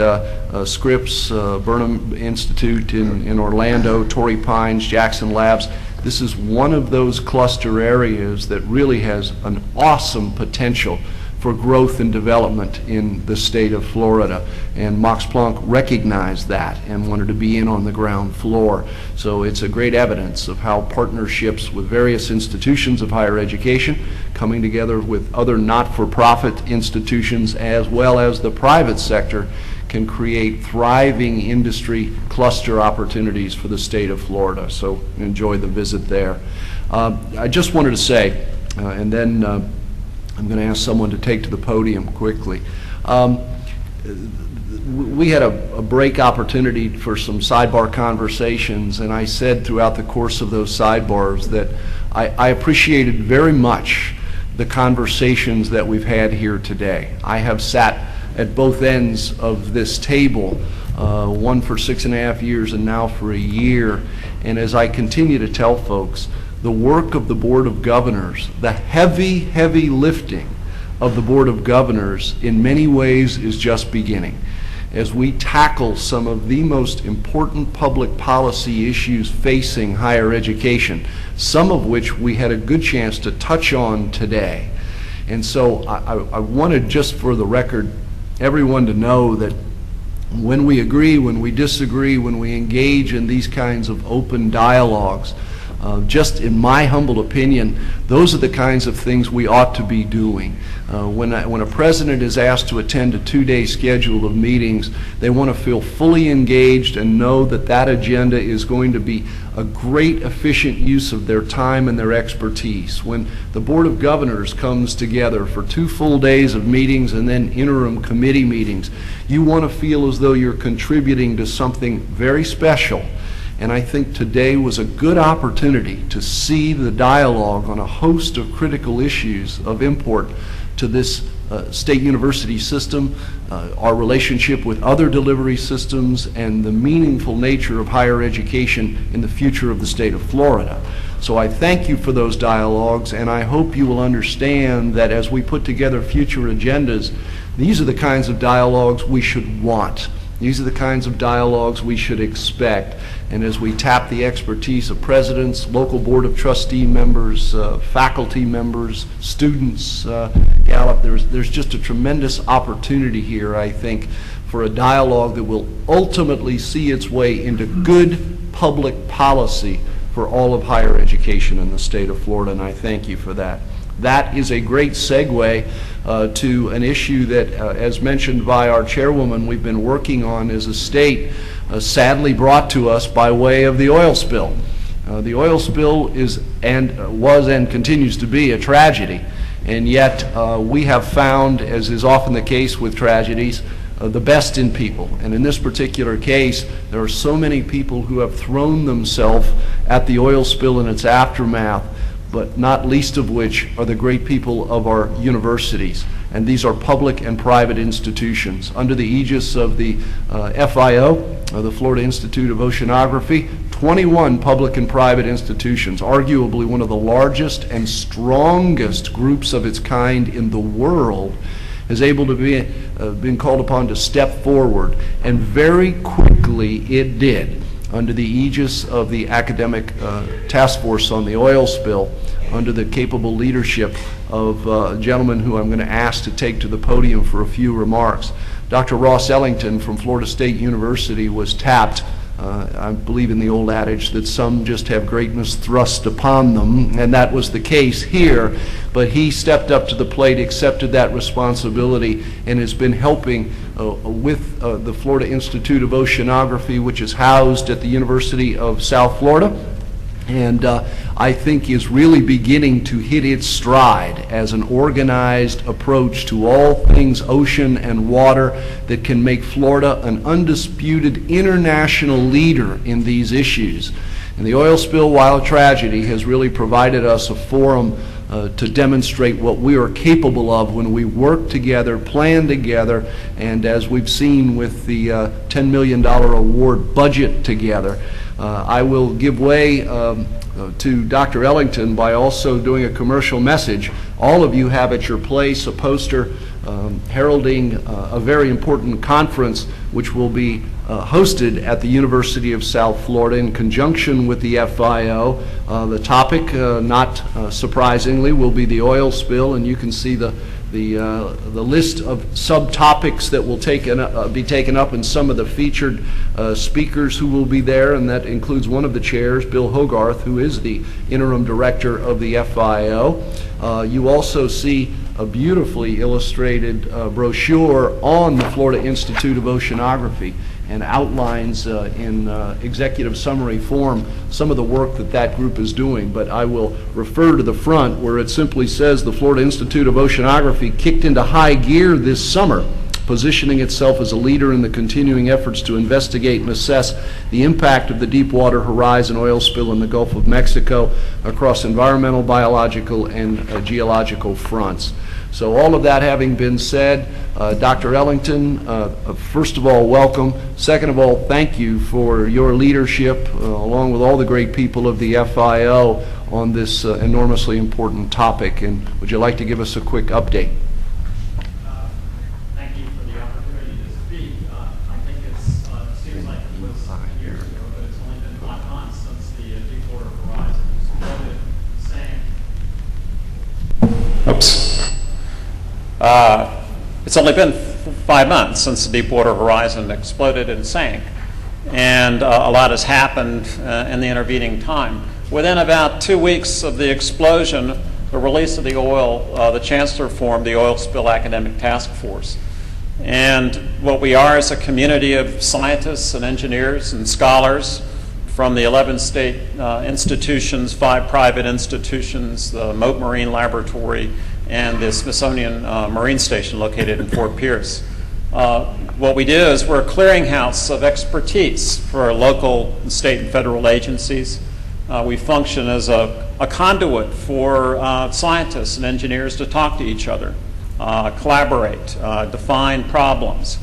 Scripps, Burnham Institute in Orlando, Torrey Pines, Jackson Labs, this is one of those cluster areas that really has an awesome potential for growth and development in the state of Florida. And Max Planck recognized that and wanted to be in on the ground floor. So it's a great evidence of how partnerships with various institutions of higher education, coming together with other not-for-profit institutions as well as the private sector, can create thriving industry cluster opportunities for the state of Florida. So enjoy the visit there. I just wanted to say, and then I'm going to ask someone to take to the podium quickly. We had a break opportunity for some sidebar conversations, and I said throughout the course of those sidebars that I appreciated very much the conversations that we've had here today. I have sat at both ends of this table, one for 6.5 years and now for a year. And as I continue to tell folks, the work of the Board of Governors, the heavy, heavy lifting of the Board of Governors in many ways is just beginning. As we tackle some of the most important public policy issues facing higher education, some of which we had a good chance to touch on today. And so I wanted, just for the record, everyone to know that when we agree, when we disagree, when we engage in these kinds of open dialogues, just in my humble opinion, those are the kinds of things we ought to be doing. When a president is asked to attend a 2-day schedule of meetings, they want to feel fully engaged and know that that agenda is going to be a great, efficient use of their time and their expertise. When the Board of Governors comes together for 2 full days of meetings and then interim committee meetings, you want to feel as though you're contributing to something very special. And I think today was a good opportunity to see the dialogue on a host of critical issues of import to this state university system, our relationship with other delivery systems, and the meaningful nature of higher education in the future of the state of Florida. So I thank you for those dialogues, and I hope you will understand that as we put together future agendas, these are the kinds of dialogues we should want. These are the kinds of dialogues we should expect. And as we tap the expertise of presidents, local board of trustee members, faculty members, students, Gallup, there's just a tremendous opportunity here, I think, for a dialogue that will ultimately see its way into good public policy for all of higher education in the state of Florida, and I thank you for that. That is a great segue to an issue that, as mentioned by our chairwoman, we've been working on as a state, sadly brought to us by way of the oil spill. The oil spill is and was and continues to be a tragedy, and yet we have found, as is often the case with tragedies, the best in people. And in this particular case, there are so many people who have thrown themselves at the oil spill and its aftermath, but not least of which are the great people of our universities. And these are public and private institutions. Under the aegis of the FIO, the Florida Institute of Oceanography, 21 public and private institutions, arguably one of the largest and strongest groups of its kind in the world, is able to be been called upon to step forward, and very quickly it did, under the aegis of the academic task force on the oil spill, under the capable leadership of a gentleman who I'm going to ask to take to the podium for a few remarks. Dr. Ross Ellington from Florida State University was tapped. I believe in the old adage that some just have greatness thrust upon them, and that was the case here. But he stepped up to the plate, accepted that responsibility, and has been helping with the Florida Institute of Oceanography, which is housed at the University of South Florida, and I think is really beginning to hit its stride as an organized approach to all things ocean and water that can make Florida an undisputed international leader in these issues. And the oil spill, while a tragedy, has really provided us a forum to demonstrate what we are capable of when we work together, plan together, and as we've seen with the $10 million award budget together. I will give way to Dr. Ellington by also doing a commercial message. All of you have at your place a poster heralding a very important conference which will be hosted at the University of South Florida in conjunction with the FIO. The topic, not surprisingly, will be the oil spill, and you can see the list of subtopics that will be taken up, and some of the featured speakers who will be there, and that includes one of the chairs, Bill Hogarth, who is the interim director of the FIO. You also see a beautifully illustrated brochure on the Florida Institute of Oceanography, and outlines in executive summary form some of the work that that group is doing. But I will refer to the front where it simply says the Florida Institute of Oceanography kicked into high gear this summer, positioning itself as a leader in the continuing efforts to investigate and assess the impact of the Deepwater Horizon oil spill in the Gulf of Mexico across environmental, biological, and geological fronts. So all of that having been said, Dr. Ellington, first of all, welcome. Second of all, thank you for your leadership, along with all the great people of the FIO, on this enormously important topic. And would you like to give us a quick update? Thank you for the opportunity to speak. I think it seems like it was years ago, but it's only been 5 months since the Deepwater Horizon exploded, sank. Oops. It's only been 5 months since the Deepwater Horizon exploded and sank, and a lot has happened in the intervening time. Within about 2 weeks of the explosion, the release of the oil, the Chancellor formed the Oil Spill Academic Task Force. And what we are is a community of scientists and engineers and scholars from the 11 state institutions, 5 private institutions, the Mote Marine Laboratory, and the Smithsonian Marine Station located in Fort Pierce. What we do is we're a clearinghouse of expertise for local, state, and federal agencies. We function as a conduit for scientists and engineers to talk to each other, collaborate, define problems.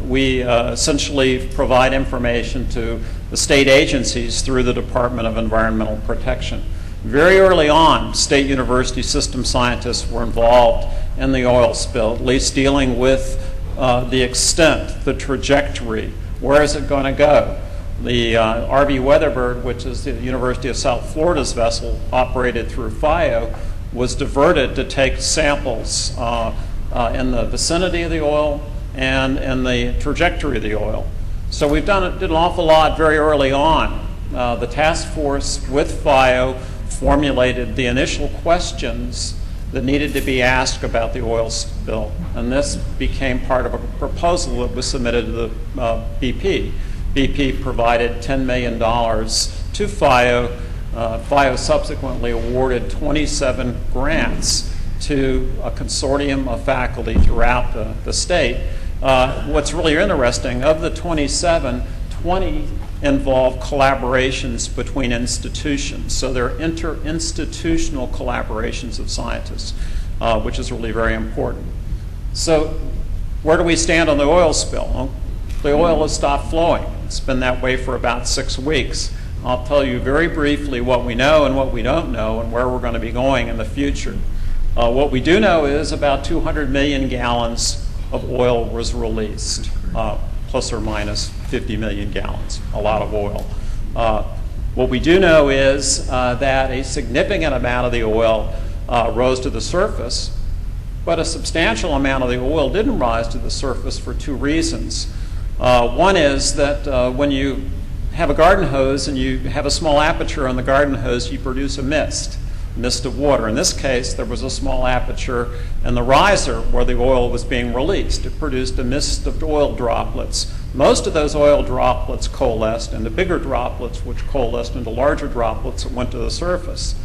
We essentially provide information to the state agencies through the Department of Environmental Protection. Very early on, state university system scientists were involved in the oil spill, at least dealing with the extent, the trajectory, where is it going to go. The RV Weatherbird, which is the University of South Florida's vessel operated through FIO, was diverted to take samples in the vicinity of the oil and in the trajectory of the oil. So we've did an awful lot very early on. The task force with FIO formulated the initial questions that needed to be asked about the oil spill, and this became part of a proposal that was submitted to the BP. BP provided $10 million to FIO. FIO subsequently awarded 27 grants to a consortium of faculty throughout the state. What's really interesting, of the 27, 20 involve collaborations between institutions. So they're inter-institutional collaborations of scientists, which is really very important. So where do we stand on the oil spill? Well, the oil has stopped flowing. It's been that way for about 6 weeks. I'll tell you very briefly what we know and what we don't know and where we're going to be going in the future. What we do know is about 200 million gallons of oil was released, plus or minus 50 million gallons, a lot of oil. What we do know is that a significant amount of the oil rose to the surface, but a substantial amount of the oil didn't rise to the surface for two reasons. One is that when you have a garden hose and you have a small aperture on the garden hose, you produce a mist of water. In this case, there was a small aperture in the riser where the oil was being released. It produced a mist of oil droplets. Most of those oil droplets coalesced into bigger droplets, which coalesced into larger droplets that went to the surface.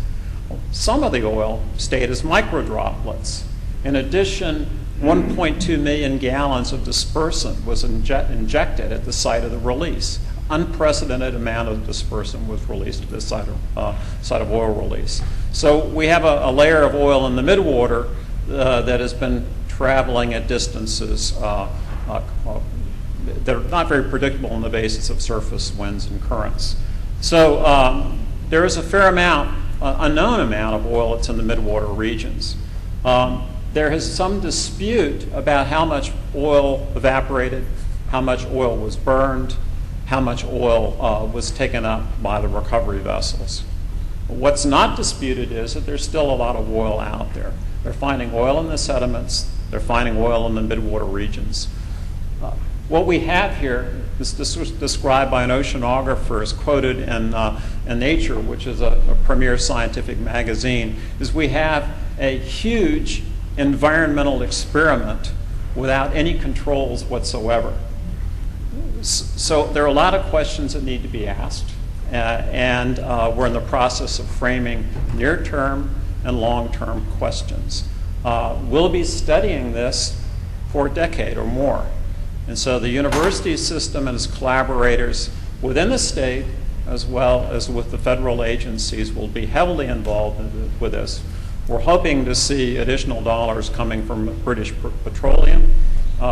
Some of the oil stayed as microdroplets. In addition, 1.2 million gallons of dispersant was injected at the site of the release. Unprecedented amount of dispersant was released at the site of oil release. So we have a layer of oil in the midwater that has been traveling at distances that are not very predictable on the basis of surface winds and currents. So there is a fair amount, unknown amount of oil that's in the midwater regions. There is some dispute about how much oil evaporated, how much oil was burned, how much oil was taken up by the recovery vessels. What's not disputed is that there's still a lot of oil out there. They're finding oil in the sediments. They're finding oil in the midwater regions. What we have here is described by an oceanographer, is quoted in Nature, which is a premier scientific magazine, is we have a huge environmental experiment without any controls whatsoever. So there are a lot of questions that need to be asked, and we're in the process of framing near-term and long-term questions. We'll be studying this for a decade or more. And so the university system and its collaborators within the state, as well as with the federal agencies, will be heavily involved with this. We're hoping to see additional dollars coming from British Petroleum.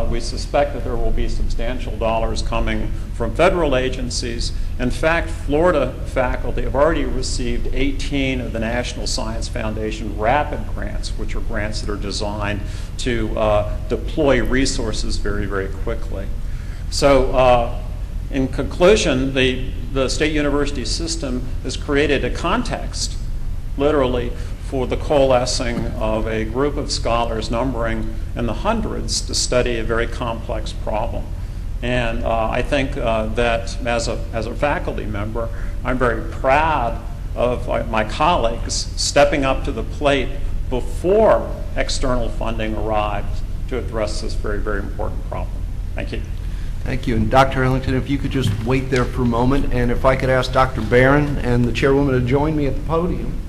We suspect that there will be substantial dollars coming from federal agencies. In fact, Florida faculty have already received 18 of the National Science Foundation rapid grants, which are grants that are designed to deploy resources very, very quickly. So in conclusion, the state university system has created a context, literally, for the coalescing of a group of scholars numbering in the hundreds to study a very complex problem. And I think that as a faculty member, I'm very proud of my colleagues stepping up to the plate before external funding arrived to address this very, very important problem. Thank you. Thank you. And Dr. Ellington, if you could just wait there for a moment, and if I could ask Dr. Barron and the chairwoman to join me at the podium.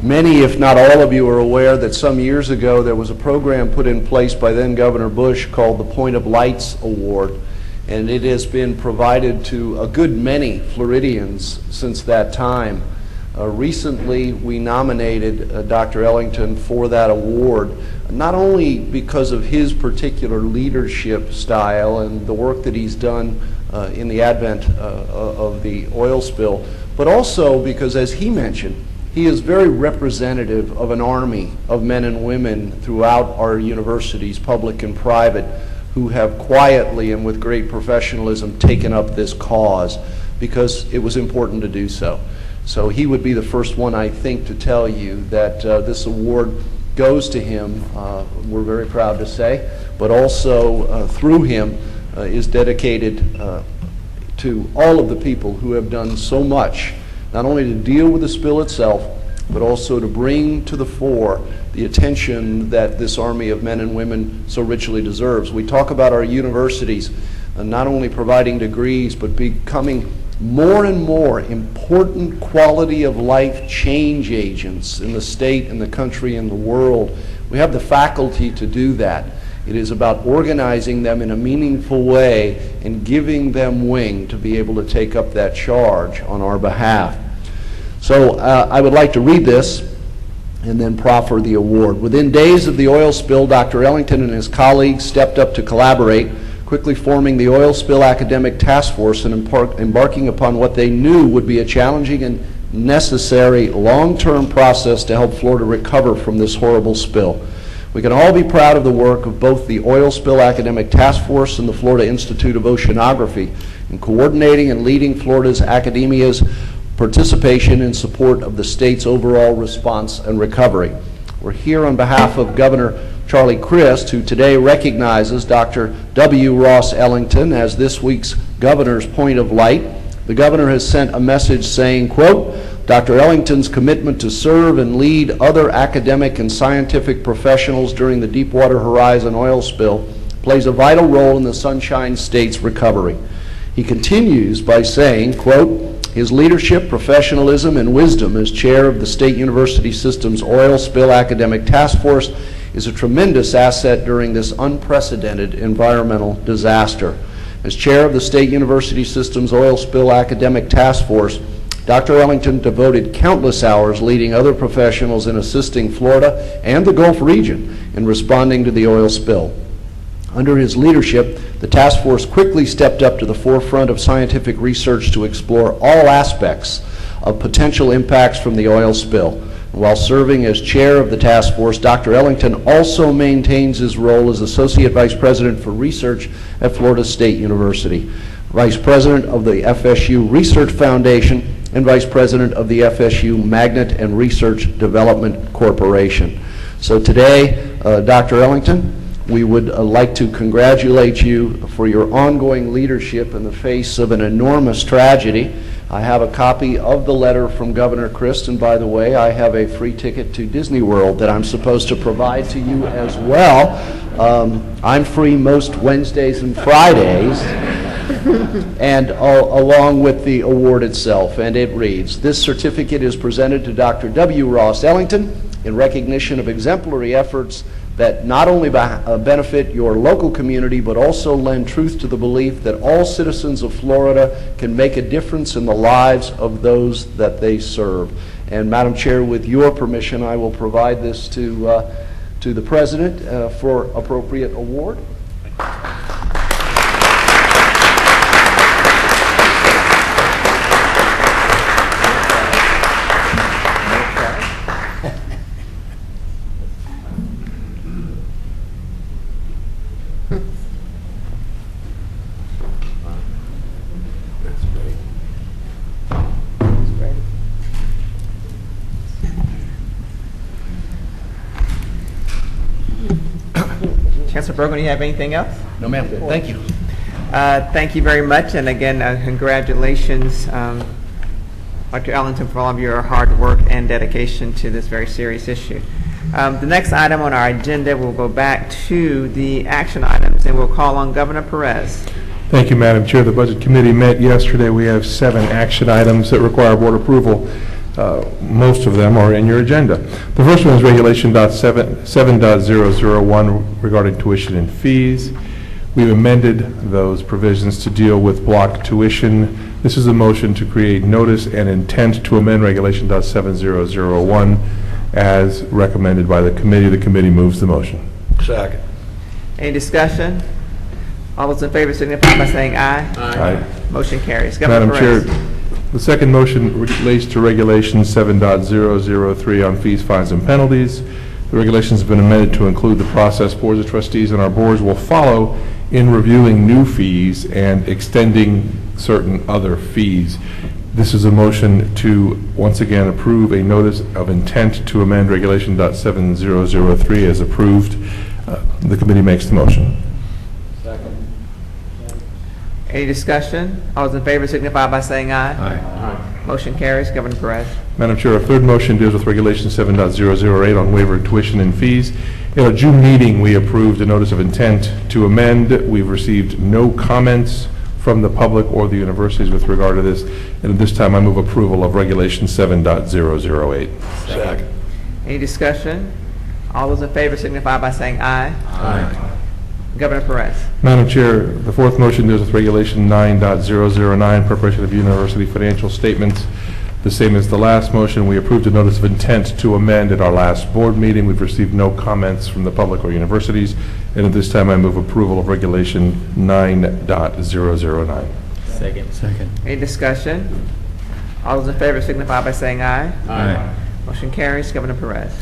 Many, if not all of you, are aware that some years ago there was a program put in place by then Governor Bush called the Point of Lights Award, and it has been provided to a good many Floridians since that time. Recently, we nominated Dr. Ellington for that award, not only because of his particular leadership style and the work that he's done in the advent of the oil spill, but also because, as he mentioned, he is very representative of an army of men and women throughout our universities, public and private, who have quietly and with great professionalism taken up this cause because it was important to do so. So he would be the first one, I think, to tell you that this award goes to him, we're very proud to say, but also through him is dedicated to all of the people who have done so much, not only to deal with the spill itself, but also to bring to the fore the attention that this army of men and women so richly deserves. We talk about our universities not only providing degrees, but becoming more and more important quality of life change agents in the state, in the country, in the world. We have the faculty to do that. It is about organizing them in a meaningful way and giving them wing to be able to take up that charge on our behalf. So I would like to read this, and then proffer the award. Within days of the oil spill, Dr. Ellington and his colleagues stepped up to collaborate, quickly forming the Oil Spill Academic Task Force and embarking upon what they knew would be a challenging and necessary long-term process to help Florida recover from this horrible spill. We can all be proud of the work of both the Oil Spill Academic Task Force and the Florida Institute of Oceanography in coordinating and leading Florida's academia's participation in support of the state's overall response and recovery. We're here on behalf of Governor Charlie Crist, who today recognizes Dr. W. Ross Ellington as this week's Governor's Point of Light. The Governor has sent a message saying, quote, Dr. Ellington's commitment to serve and lead other academic and scientific professionals during the Deepwater Horizon oil spill plays a vital role in the Sunshine State's recovery. He continues by saying, quote, his leadership, professionalism, and wisdom as chair of the State University System's Oil Spill Academic Task Force is a tremendous asset during this unprecedented environmental disaster. As chair of the State University System's Oil Spill Academic Task Force, Dr. Ellington devoted countless hours leading other professionals in assisting Florida and the Gulf region in responding to the oil spill. Under his leadership, the task force quickly stepped up to the forefront of scientific research to explore all aspects of potential impacts from the oil spill. While serving as chair of the task force, Dr. Ellington also maintains his role as Associate Vice President for Research at Florida State University, Vice President of the FSU Research Foundation, and Vice President of the FSU Magnet and Research Development Corporation. So today, Dr. Ellington, we would like to congratulate you for your ongoing leadership in the face of an enormous tragedy. I have a copy of the letter from Governor Crist, and by the way, I have a free ticket to Disney World that I'm supposed to provide to you as well. I'm free most Wednesdays and Fridays, and along with the award itself, and it reads, this certificate is presented to Dr. W. Ross Ellington in recognition of exemplary efforts that not only benefit your local community, but also lend truth to the belief that all citizens of Florida can make a difference in the lives of those that they serve. And Madam Chair, with your permission, I will provide this to the President for appropriate award. Chancellor Bergen, do you have anything else? No, ma'am. Thank you. Thank you very much, and again, congratulations, Dr. Ellington, for all of your hard work and dedication to this very serious issue. The next item on our agenda, we'll go back to the action items, and we'll call on Governor Perez. Thank you, Madam Chair. The Budget Committee met yesterday. We have 7 action items that require board approval. Most of them are in your agenda. The first one is Regulation 7.001 regarding tuition and fees. We've amended those provisions to deal with block tuition. This is a motion to create notice and intent to amend Regulation 7.001 as recommended by the committee. The committee moves the motion. Second. Any discussion? All those in favor signify by saying aye. Aye. Motion carries. Governor Madam Perez. Chair, the second motion relates to Regulation 7.003 on fees, fines, and penalties. The regulations have been amended to include the process boards of trustees and our boards will follow in reviewing new fees and extending certain other fees. This is a motion to once again approve a notice of intent to amend Regulation 7.003 as approved. The committee makes the motion. Any discussion? All those in favor signify by saying aye. Aye. Motion carries. Governor Perez. Madam Chair, our third motion deals with Regulation 7.008 on waiver of tuition and fees. In our June meeting, we approved a notice of intent to amend. We've received no comments from the public or the universities with regard to this. And at this time, I move approval of Regulation 7.008. Second. Any discussion? All those in favor signify by saying aye. Aye. Governor Perez. Madam Chair, the fourth motion deals with Regulation 9.009, preparation of university financial statements. The same as the last motion, we approved a notice of intent to amend at our last board meeting. We've received no comments from the public or universities, and at this time I move approval of Regulation 9.009. Second. Any discussion? All those in favor signify by saying aye. Aye. Motion carries. Governor Perez.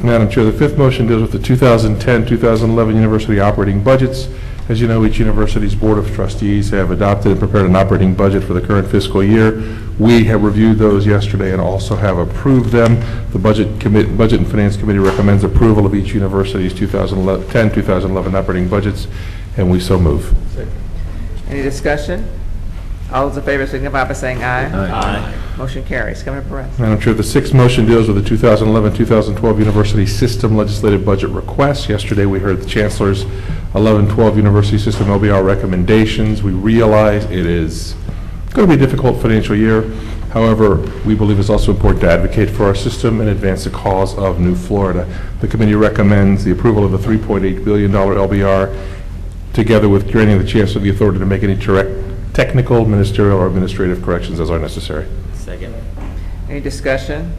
Madam Chair, the fifth motion deals with the 2010-2011 university operating budgets. As you know, each university's Board of Trustees have adopted and prepared an operating budget for the current fiscal year. We have reviewed those yesterday and also have approved them. The Budget and Finance Committee recommends approval of each university's 2010-2011 operating budgets, and we so move. Any discussion? All those in favor signify by saying aye. Aye. Motion carries. Governor Perez. Madam Chair, the sixth motion deals with the 2011-2012 University System Legislative Budget Request. Yesterday, we heard the Chancellor's 11-12 University System LBR recommendations. We realize it is going to be a difficult financial year. However, we believe it's also important to advocate for our system and advance the cause of New Florida. The committee recommends the approval of the $3.8 billion LBR, together with granting the Chancellor the authority to make any technical, ministerial, or administrative corrections as are necessary. Second. Any discussion?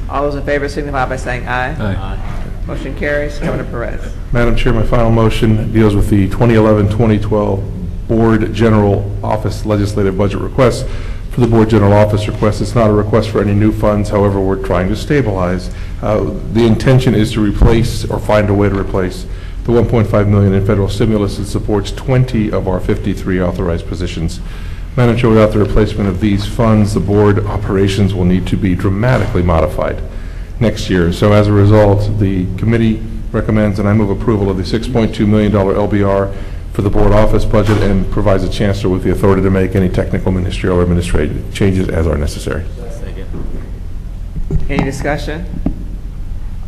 All those in favor signify by saying aye. Aye. Motion carries. Governor Perez. Madam Chair, my final motion deals with the 2011-2012 Board General Office Legislative Budget Request. For the Board General Office request, it's not a request for any new funds. However, we're trying to stabilize. The intention is to replace or find a way to replace the $1.5 million in federal stimulus that supports 20 of our 53 authorized positions. Madam Chair, without the replacement of these funds, the board operations will need to be dramatically modified next year. So as a result, the committee recommends and I move approval of the $6.2 million LBR for the board office budget and provides the Chancellor with the authority to make any technical, ministerial, or administrative changes as are necessary. Second. Any discussion?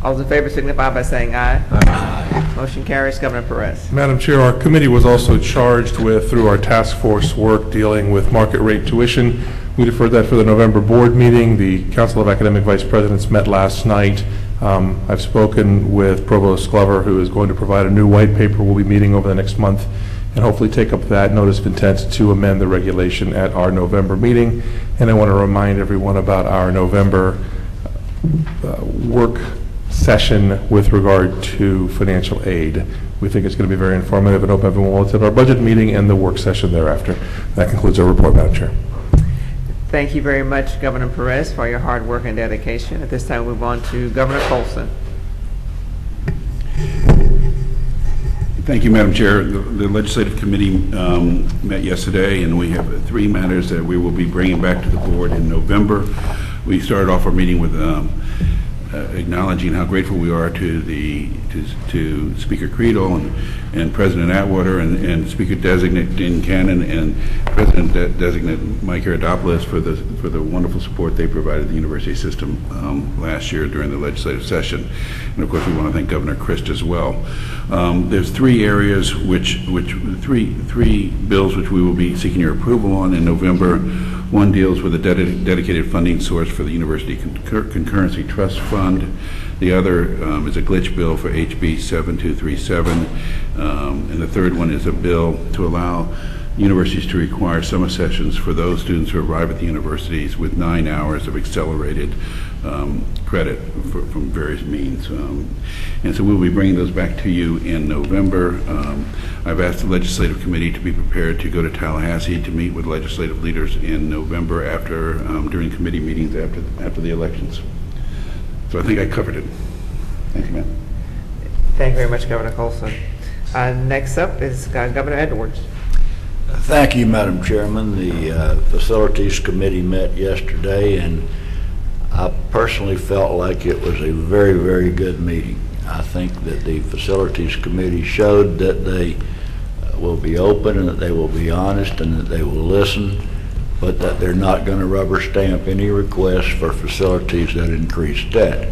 All those in favor signify by saying aye. Aye. Motion carries. Governor Perez. Madam Chair, our committee was also charged with, through our task force work dealing with market rate tuition. We deferred that for the November board meeting. The Council of Academic Vice Presidents met last night. I've spoken with Provost Glover, who is going to provide a new white paper. We'll be meeting over the next month and hopefully take up that notice of intent to amend the regulation at our November meeting. And I want to remind everyone about our November work session with regard to financial aid. We think it's going to be very informative and hope everyone will attend our budget meeting and the work session thereafter. That concludes our report, Madam Chair. Thank you very much, Governor Perez, for your hard work and dedication. At this time, we move on to Governor Colson. Thank you, Madam Chair. The Legislative Committee met yesterday, and we have three matters that we will be bringing back to the board in November. We started off our meeting with acknowledging how grateful we are to Speaker Creedle and President Atwater and Speaker-designate Dean Cannon and President-designate Mike Herodopoulos for the wonderful support they provided the university system last year during the legislative session. And of course, we want to thank Governor Christ as well. There's three areas three bills which we will be seeking your approval on in November. One deals with a dedicated funding source for the University Concurrency Trust Fund. The other is a glitch bill for HB 7237. And the third one is a bill to allow universities to require summer sessions for those students who arrive at the universities with 9 hours of accelerated credit from various means. And so we'll be bringing those back to you in November. I've asked the Legislative Committee to be prepared to go to Tallahassee to meet with legislative leaders in November during committee meetings after the elections. So I think I covered it. Thank you, ma'am. Thank you very much, Governor Colson. Next up is Governor Edwards. Thank you, Madam Chairman. The Facilities Committee met yesterday, and I personally felt like it was a very, very good meeting. I think that the Facilities Committee showed that they will be open and that they will be honest and that they will listen, but that they're not going to rubber stamp any requests for facilities that increase debt.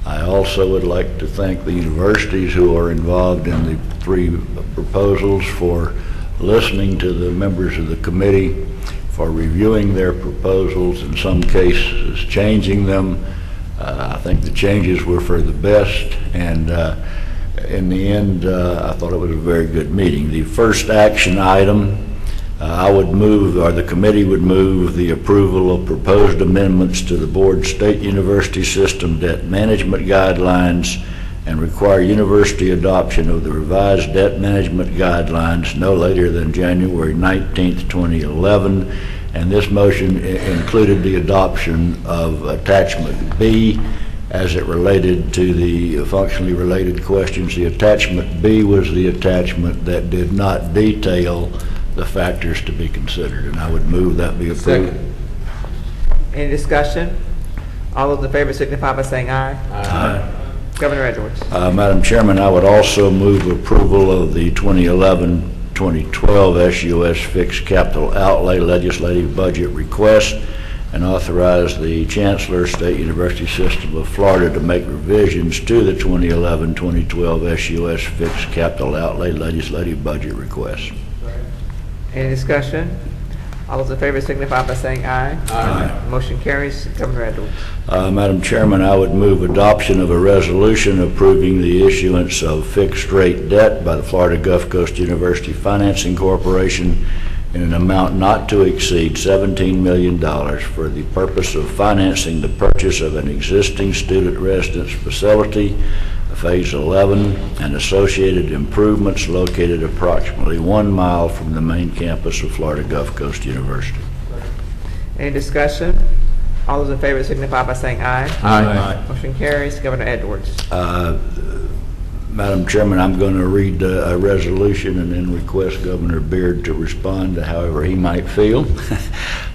I also would like to thank the universities who are involved in the three proposals for listening to the members of the committee, for reviewing their proposals, in some cases changing them. I think the changes were for the best, and in the end, I thought it was a very good meeting. The first action item I would move, or the committee would move, the approval of proposed amendments to the board's state university system debt management guidelines and require university adoption of the revised debt management guidelines no later than January 19th, 2011. And this motion included the adoption of attachment B as it related to the functionally related questions. The attachment B was the attachment that did not detail the factors to be considered, and I would move that be approved. Second. Any discussion? All those in favor signify by saying aye. Aye. Governor Edwards. Madam Chairman, I would also move approval of the 2011-2012 SUS fixed capital outlay legislative budget request and authorize the Chancellor, State University System of Florida, to make revisions to the 2011-2012 SUS fixed capital outlay legislative budget request. Any discussion? All those in favor signify by saying aye. Aye. Motion carries. Governor Edwards. Madam Chairman, I would move adoption of a resolution approving the issuance of fixed-rate debt by the Florida Gulf Coast University Financing Corporation in an amount not to exceed $17 million for the purpose of financing the purchase of an existing student residence facility, Phase 11, and associated improvements located approximately 1 mile from the main campus of Florida Gulf Coast University. Any discussion? All those in favor signify by saying aye. Aye. Motion carries. Governor Edwards. Madam Chairman, I'm going to read a resolution and then request Governor Beard to respond to however he might feel.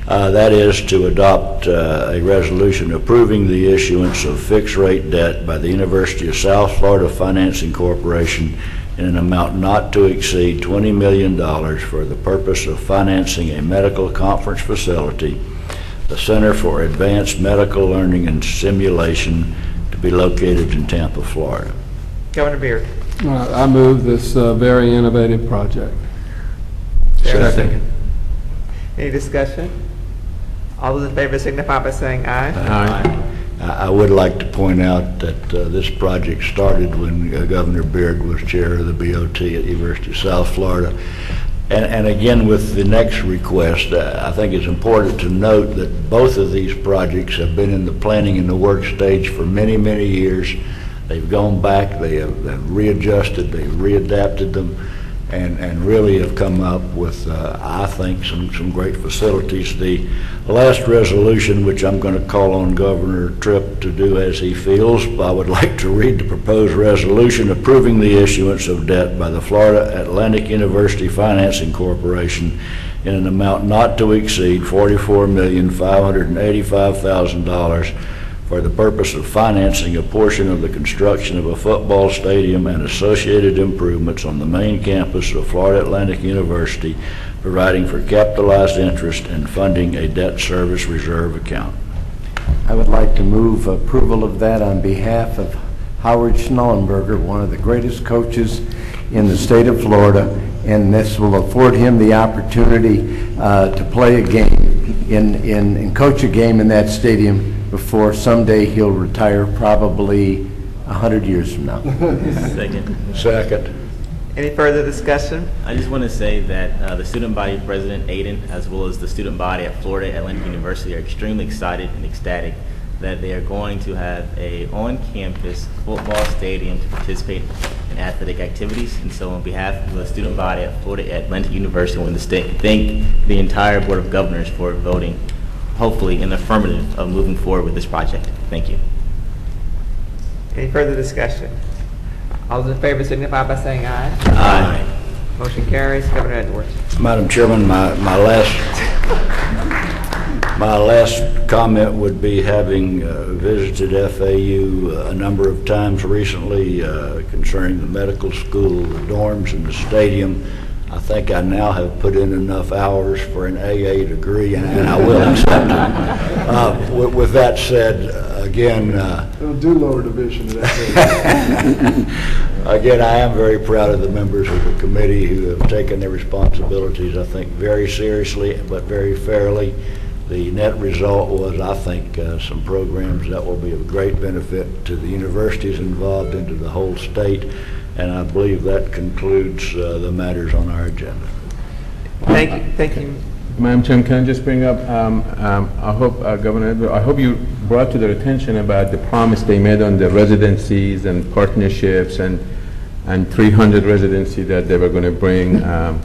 That is to adopt a resolution approving the issuance of fixed-rate debt by the University of South Florida Financing Corporation in an amount not to exceed $20 million for the purpose of financing a medical conference facility, the Center for Advanced Medical Learning and Simulation, to be located in Tampa, Florida. Governor Beard. I move this very innovative project. Second. Any discussion? All those in favor signify by saying aye. Aye. I would like to point out that this project started when Governor Beard was chair of the BOT at the University of South Florida. And again, with the next request, I think it's important to note that both of these projects have been in the planning and the work stage for many, many years. They've gone back, they have readjusted, they've readapted them, and really have come up with, I think, some great facilities. The last resolution, which I'm going to call on Governor Tripp to do as he feels, I would like to read the proposed resolution approving the issuance of debt by the Florida Atlantic University Financing Corporation in an amount not to exceed $44,585,000 for the purpose of financing a portion of the construction of a football stadium and associated improvements on the main campus of Florida Atlantic University, providing for capitalized interest and funding a debt service reserve account. I would like to move approval of that on behalf of Howard Schnellenberger, one of the greatest coaches in the state of Florida, and this will afford him the opportunity to play a game and coach a game in that stadium before someday he'll retire, probably 100 years from now. Second. Any further discussion? I just want to say that the student body president, Aiden, as well as the student body at Florida Atlantic University are extremely excited and ecstatic that they are going to have a on-campus football stadium to participate in athletic activities. And so on behalf of the student body at Florida Atlantic University, I want to thank the entire Board of Governors for voting, hopefully, in the affirmative of moving forward with this project. Thank you. Any further discussion? All those in favor signify by saying aye. Aye. Motion carries. Governor Edwards. Madam Chairman, my last comment would be, having visited FAU a number of times recently concerning the medical school, the dorms, and the stadium. I think I now have put in enough hours for an AA degree, and I will accept it. With that said, again... It'll do lower division at Again, I am very proud of the members of the committee who have taken their responsibilities, I think, very seriously, but very fairly. The net result was, I think, some programs that will be of great benefit to the universities involved and to the whole state. And I believe that concludes the matters on our agenda. Thank you. Madam Chairman, can I just bring up, I hope, Governor Edwards, I hope you brought to their attention about the promise they made on the residencies and partnerships and 300 residency that they were going to bring, to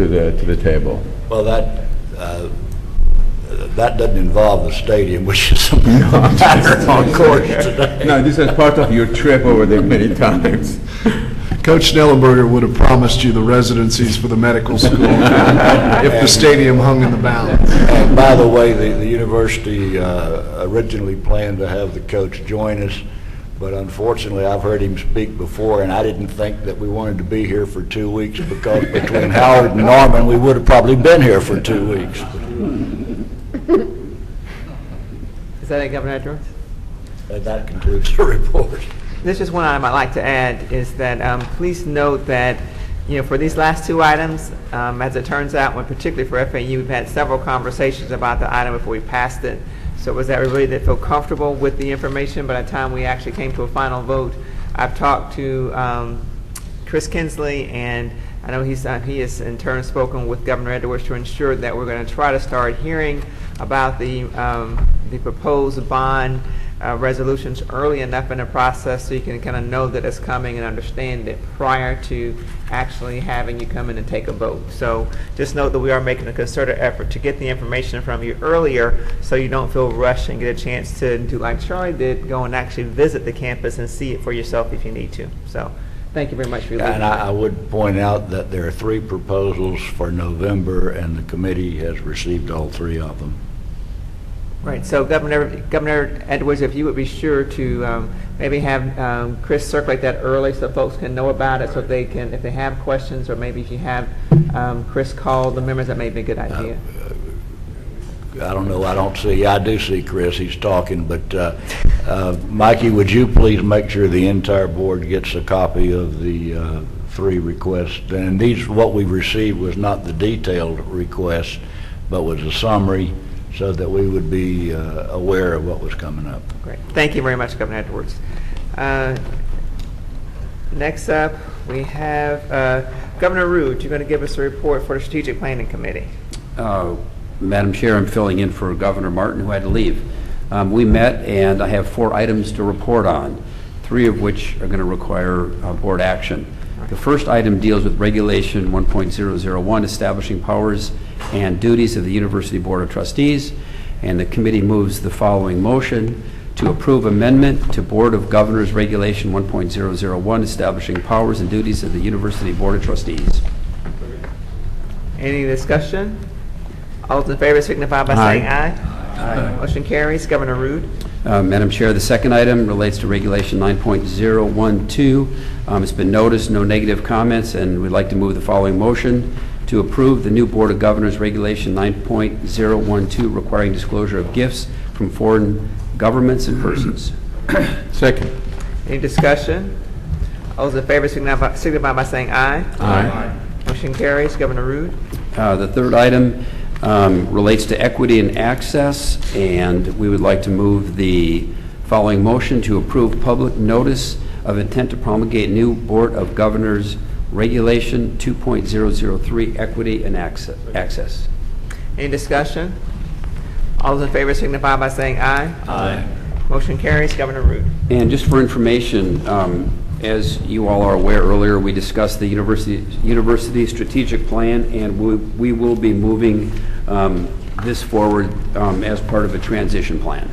the table. Well, that doesn't involve the stadium, which is a matter on course today. No, this is part of your trip over there many times. Coach Schnellenberger would have promised you the residencies for the medical school if the stadium hung in the balance. And by the way, the university originally planned to have the coach join us, but unfortunately, I've heard him speak before, and I didn't think that we wanted to be here for 2 weeks, because between Howard and Norman, we would have probably been here for 2 weeks. Is that it, Governor Edwards? And that concludes the report. There's just one item I'd like to add, is that please note that, for these last two items, as it turns out, particularly for FAU, we've had several conversations about the item before we passed it. So it was that everybody that felt comfortable with the information by the time we actually came to a final vote. I've talked to Chris Kinsley, and I know he has in turn spoken with Governor Edwards to ensure that we're going to try to start hearing about the proposed bond resolutions early enough in the process so you can kind of know that it's coming and understand it prior to actually having you come in and take a vote. So just note that we are making a concerted effort to get the information from you earlier so you don't feel rushed and get a chance to do like Charlie did, go and actually visit the campus and see it for yourself if you need to. So thank you very much for your And I would point out that there are 3 proposals for November, and the committee has received all 3 of them. Right. So Governor Edwards, if you would be sure to maybe have Chris circulate that early so folks can know about it, so if they have questions, or maybe if you have Chris call the members, that may be a good idea. I don't know, I do see Chris, he's talking, but Mikey, would you please make sure the entire board gets a copy of the 3 requests? And what we received was not the detailed request, but was a summary, so that we would be aware of what was coming up. Great. Thank you very much, Governor Edwards. Next up, we have Governor Rood. You're going to give us a report for the Strategic Planning Committee. Madam Chair, I'm filling in for Governor Martin, who had to leave. We met, and I have 4 items to report on, 3 of which are going to require board action. The first item deals with Regulation 1.001, establishing powers and duties of the University Board of Trustees, and the committee moves the following motion: to approve amendment to Board of Governors Regulation 1.001, establishing powers and duties of the University Board of Trustees. Any discussion? All those in favor signify by saying aye. Aye. Motion carries. Governor Rood. Madam Chair, the second item relates to Regulation 9.012. It's been noticed, no negative comments, and we'd like to move the following motion: to approve the new Board of Governors Regulation 9.012, requiring disclosure of gifts from foreign governments and persons. Second. Any discussion? All those in favor signify by saying aye. Aye. Motion carries. Governor Rood. The third item relates to equity and access, and we would like to move the following motion: to approve public notice of intent to promulgate new Board of Governors Regulation 2.003, equity and access. Any discussion? All those in favor signify by saying aye. Aye. Motion carries. Governor Rood. And just for information, as you all are aware, earlier we discussed the university strategic plan, and we will be moving this forward as part of a transition plan.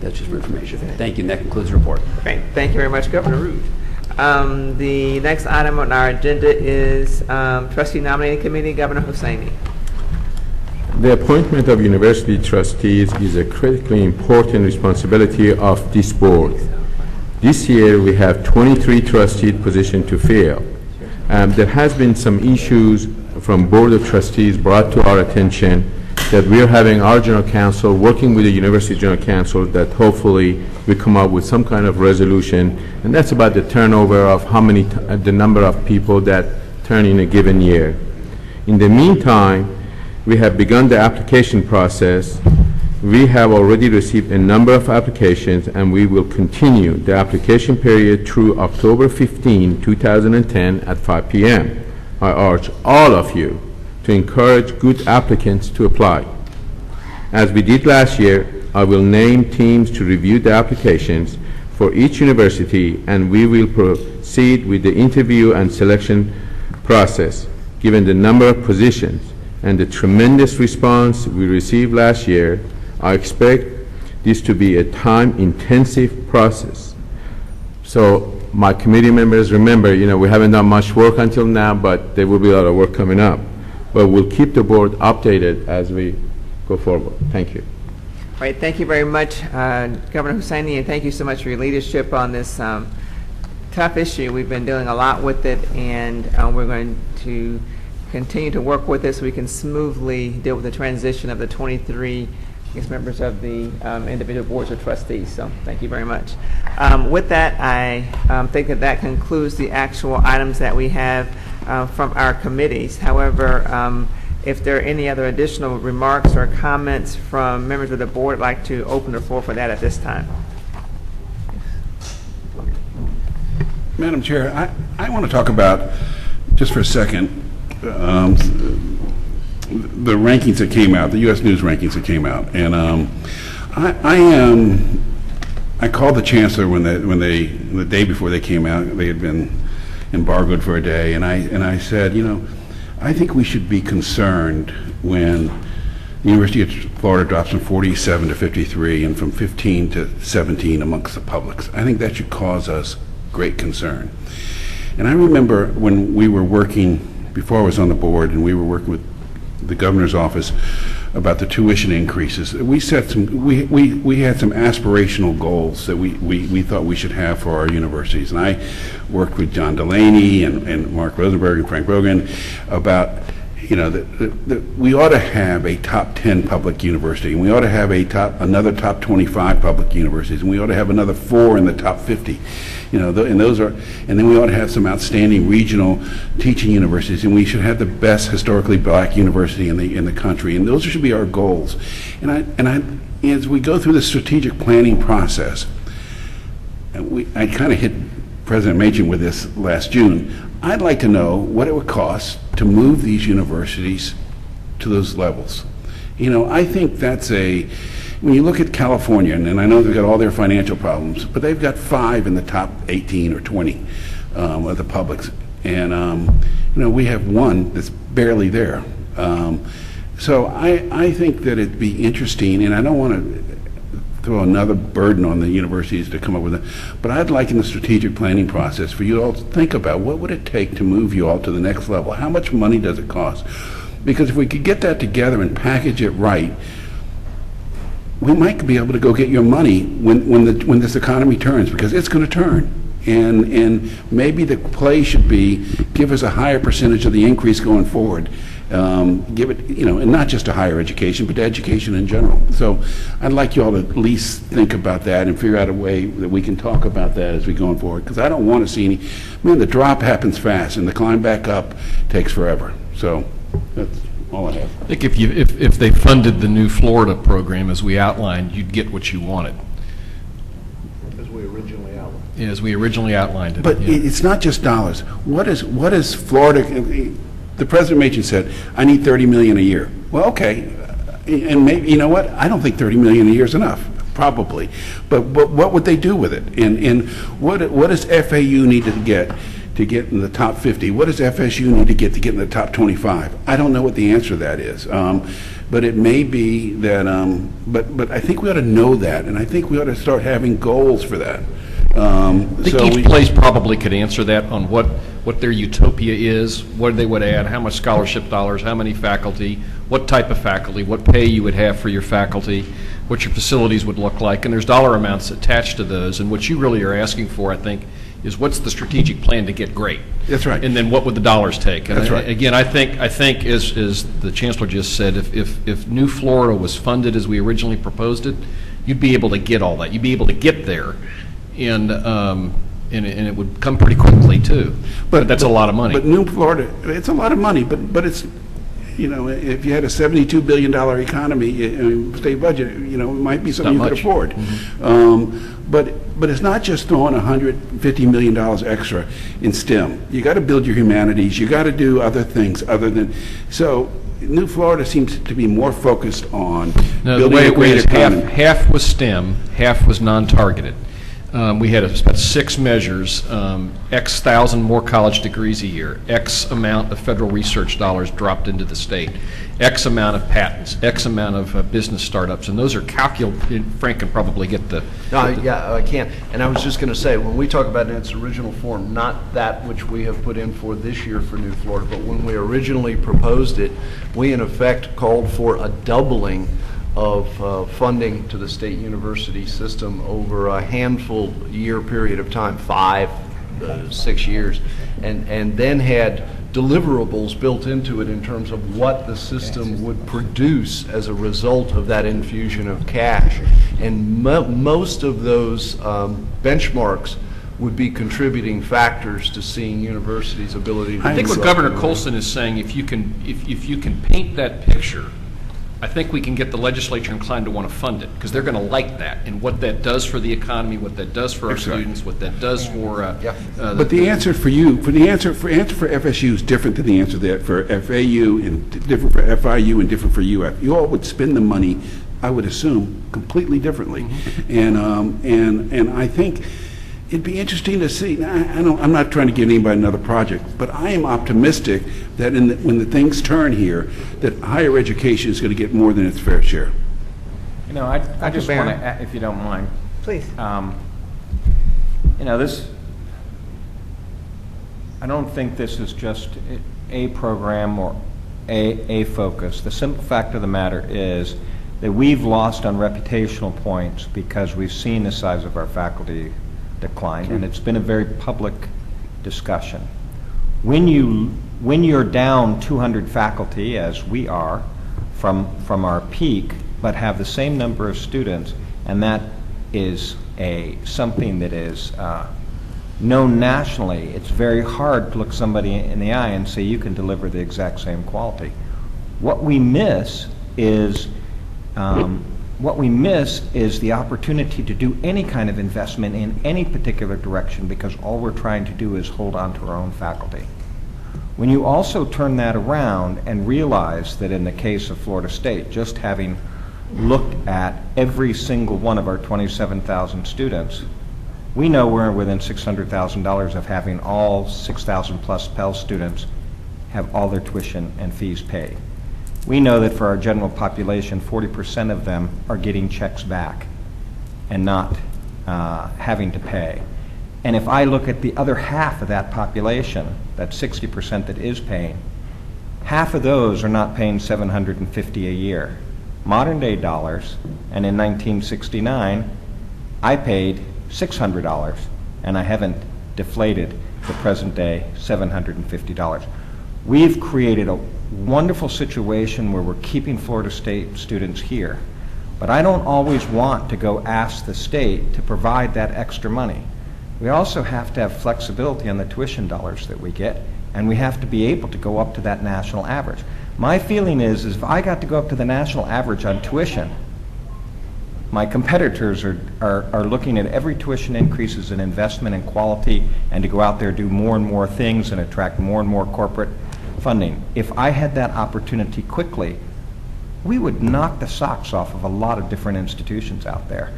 That's just for information. Thank you, and that concludes the report. Great. Thank you very much, Governor Rood. The next item on our agenda is Trustee Nominating Committee. Governor Hussaini. The appointment of university trustees is a critically important responsibility of this board. This year, we have 23 trustee positions to fill. There has been some issues from Board of Trustees brought to our attention that we are having our general counsel working with the university general counsel that hopefully we come up with some kind of resolution, and that's about the turnover of the number of people that turn in a given year. In the meantime, we have begun the application process. We have already received a number of applications, and we will continue the application period through October 15, 2010 at 5 p.m. I urge all of you to encourage good applicants to apply. As we did last year, I will name teams to review the applications for each university, and we will proceed with the interview and selection process. Given the number of positions and the tremendous response we received last year, I expect this to be a time-intensive process. So my committee members, remember, we haven't done much work until now, but there will be a lot of work coming up. But we'll keep the board updated as we go forward. Thank you. All right, thank you very much, Governor Hussaini, and thank you so much for your leadership on this tough issue. We've been doing a lot with it, and we're going to continue to work with it so we can smoothly deal with the transition of the 23 members of the individual boards of trustees. So thank you very much. With that, I think that concludes the actual items that we have from our committees. However, if there are any other additional remarks or comments from members of the board, I'd like to open the floor for that at this time. Madam Chair, I want to talk about, just for a second, the rankings that came out, the U.S. News rankings that came out. And I called the chancellor the day before they came out. They had been embargoed for a day, and I said, I think we should be concerned when the University of Florida drops from 47 to 53 and from 15 to 17 amongst the publics. I think that should cause us great concern. And I remember when we were working, before I was on the board, and we were working with the governor's office about the tuition increases, we had some aspirational goals that we thought we should have for our universities. And I worked with John Delaney and Mark Rosenberg and Frank Brogan about, that we ought to have a top 10 public university, and we ought to have another top 25 public universities, and we ought to have another 4 in the top 50. And then we ought to have some outstanding regional teaching universities, and we should have the best historically black university in the country, and those should be our goals. And as we go through the strategic planning process, I kind of hit President Machen with this last June. I'd like to know what it would cost to move these universities to those levels. I think that's when you look at California, and I know they've got all their financial problems, but they've got 5 in the top 18 or 20 of the publics. And, we have 1 that's barely there. So I think that it'd be interesting, and I don't want to throw another burden on the universities to come up with it, but I'd like in the strategic planning process for you all to think about what would it take to move you all to the next level? How much money does it cost? Because if we could get that together and package it right, we might be able to go get your money when this economy turns, because it's going to turn. And maybe the play should be give us a higher percentage of the increase going forward. Give it, and not just to higher education, but to education in general. So I'd like you all to at least think about that and figure out a way that we can talk about that as we go forward, because I don't want to see the drop happens fast and the climb back up takes forever. So that's all I have. I think if they funded the new Florida program as we outlined, you'd get what you wanted. As we originally outlined. Yeah, as we originally outlined it. But it's not just dollars. What is Florida? The President Machen said, I need $30 million a year. Well, okay, and maybe, you know what? I don't think $30 million a year is enough, probably. But what would they do with it? And what does FAU need to get in the top 50? What does FSU need to get in the top 25? I don't know what the answer to that is. But it may be that, but I think we ought to know that, and I think we ought to start having goals for that. I think each place probably could answer that on what their utopia is, what they would add, how much scholarship dollars, how many faculty, what type of faculty, what pay you would have for your faculty, what your facilities would look like, and there's dollar amounts attached to those. And what you really are asking for, I think, is what's the strategic plan to get great? That's right. And then what would the dollars take? And That's right. Again, I think as the Chancellor just said, if New Florida was funded as we originally proposed it, you'd be able to get all that. You'd be able to get there. And it would come pretty quickly too. But that's a lot of money. But New Florida, it's a lot of money. But it's You know, if you had a $72 billion economy, state budget, you know, it might be something you could afford. But it's not just throwing $150 million extra in STEM. You got to build your humanities. You got to do other things other than, so New Florida seems to be more focused on No, the building way a it great was, economy. half was STEM, half was non-targeted. We had about 6 measures, X thousand more college degrees a year, X amount of federal research dollars dropped into the state, X amount of patents, X amount of business startups, and those are calculated. Frank can probably get the... Yeah, I can. And I was just going to say, when we talk about it in its original form, not that which we have put in for this year for New Florida, but when we originally proposed it, we in effect called for a doubling of funding to the state university system over a handful year period of time, 5, 6 years, and then had deliverables built into it in terms of what the system would produce as a result of that infusion of cash. And most of those benchmarks would be contributing factors to seeing universities' ability to... I think what Governor Colson is saying, if you can paint that picture, I think we can get the legislature inclined to want to fund it, because they're going to like that, and what that does for the economy, what that does for our students, what that does for... But the answer for you, for FSU is different than the answer that for FAU and different for FIU and different for UF. You all would spend the money, I would assume, completely differently. And I think it'd be interesting to see. I'm not trying to give anybody another project, but I am optimistic that when the things turn here, that higher education is going to get more than its fair share. You know, I just want to, if you don't mind. Please. You know, I don't think this is just a program or a focus. The simple fact of the matter is that we've lost on reputational points because we've seen the size of our faculty decline, and it's been a very public discussion. When you're down 200 faculty, as we are, from our peak, but have the same number of students, and that is something that is known nationally, it's very hard to look somebody in the eye and say you can deliver the exact same quality. What we miss is the opportunity to do any kind of investment in any particular direction, because all we're trying to do is hold on to our own faculty. When you also turn that around and realize that in the case of Florida State, just having looked at every single one of our 27,000 students, we know we're within $600,000 of having all 6,000 plus Pell students have all their tuition and fees paid. We know that for our general population, 40% of them are getting checks back and not having to pay. And if I look at the other half of that population, that 60% that is paying, half of those are not paying $750 a year. Modern day dollars, and in 1969, I paid $600, and I haven't deflated the present day $750. We've created a wonderful situation where we're keeping Florida State students here, but I don't always want to go ask the state to provide that extra money. We also have to have flexibility on the tuition dollars that we get, and we have to be able to go up to that national average. My feeling is if I got to go up to the national average on tuition, my competitors are looking at every tuition increase as an investment in quality and to go out there, do more and more things and attract more and more corporate funding. If I had that opportunity quickly, we would knock the socks off of a lot of different institutions out there.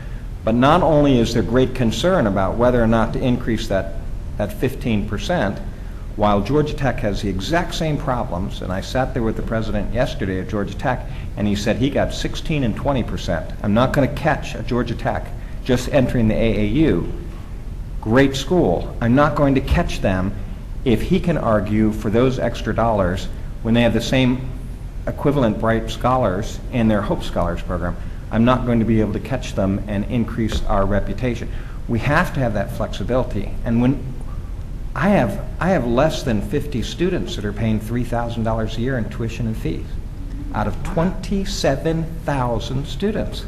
But not only is there great concern about whether or not to increase that 15%, while Georgia Tech has the exact same problems, and I sat there with the president yesterday at Georgia Tech, and he said he got 16 and 20%. I'm not going to catch at Georgia Tech just entering the AAU. Great school. I'm not going to catch them if he can argue for those extra dollars when they have the same equivalent Bright Scholars in their Hope Scholars program. I'm not going to be able to catch them and increase our reputation. We have to have that flexibility. And when I have less than 50 students that are paying $3,000 a year in tuition and fees out of 27,000 students.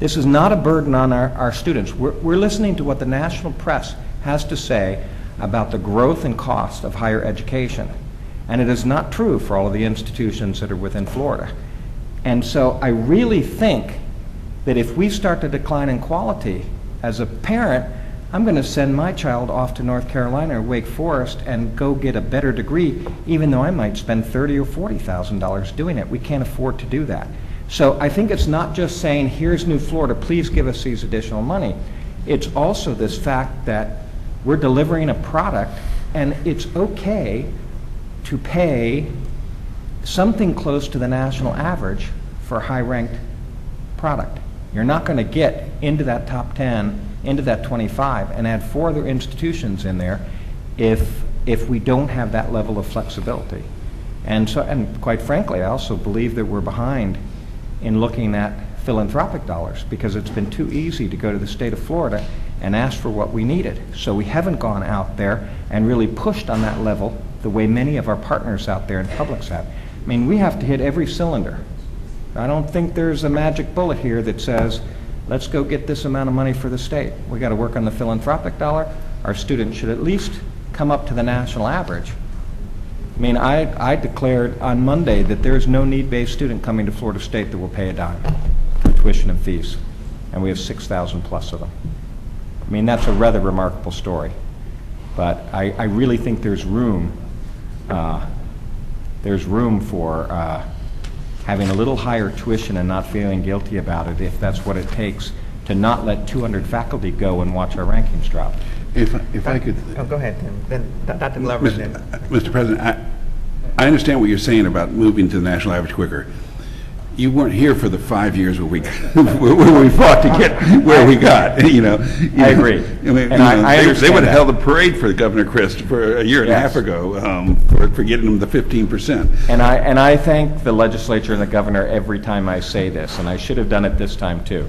This is not a burden on our students. We're listening to what the national press has to say about the growth and cost of higher education. And it is not true for all of the institutions that are within Florida. And so I really think that if we start to decline in quality, as a parent, I'm going to send my child off to North Carolina or Wake Forest and go get a better degree, even though I might spend $30,000 or $40,000 doing it. We can't afford to do that. So I think it's not just saying, here's New Florida, please give us these additional money. It's also this fact that we're delivering a product, and it's okay to pay something close to the national average for a high-ranked product. You're not going to get into that top 10, into that 25, and add 4 other institutions in there if we don't have that level of flexibility. And so, and quite frankly, I also believe that we're behind in looking at philanthropic dollars, because it's been too easy to go to the state of Florida and ask for what we needed. So we haven't gone out there and really pushed on that level the way many of our partners out there in Publix have. I mean, we have to hit every cylinder. I don't think there's a magic bullet here that says, let's go get this amount of money for the state. We got to work on the philanthropic dollar. Our students should at least come up to the national average. I mean, I declared on Monday that there is no need-based student coming to Florida State that will pay a dime for tuition and fees, and we have 6,000 plus of them. I mean, that's a rather remarkable story, but I really think there's room for having a little higher tuition and not feeling guilty about it, if that's what it takes to not let 200 faculty go and watch our rankings drop. If I could... Oh, go ahead, Tim. Then Dr. Glover. Mr. President, I understand what you're saying about moving to the national average quicker. You weren't here for the 5 years where we fought to get where we got. I agree. I mean, I they would have held a parade for Governor Christ for a year and a half ago for getting them the 15%. And I thank the legislature and the governor every time I say this, and I should have done it this time too.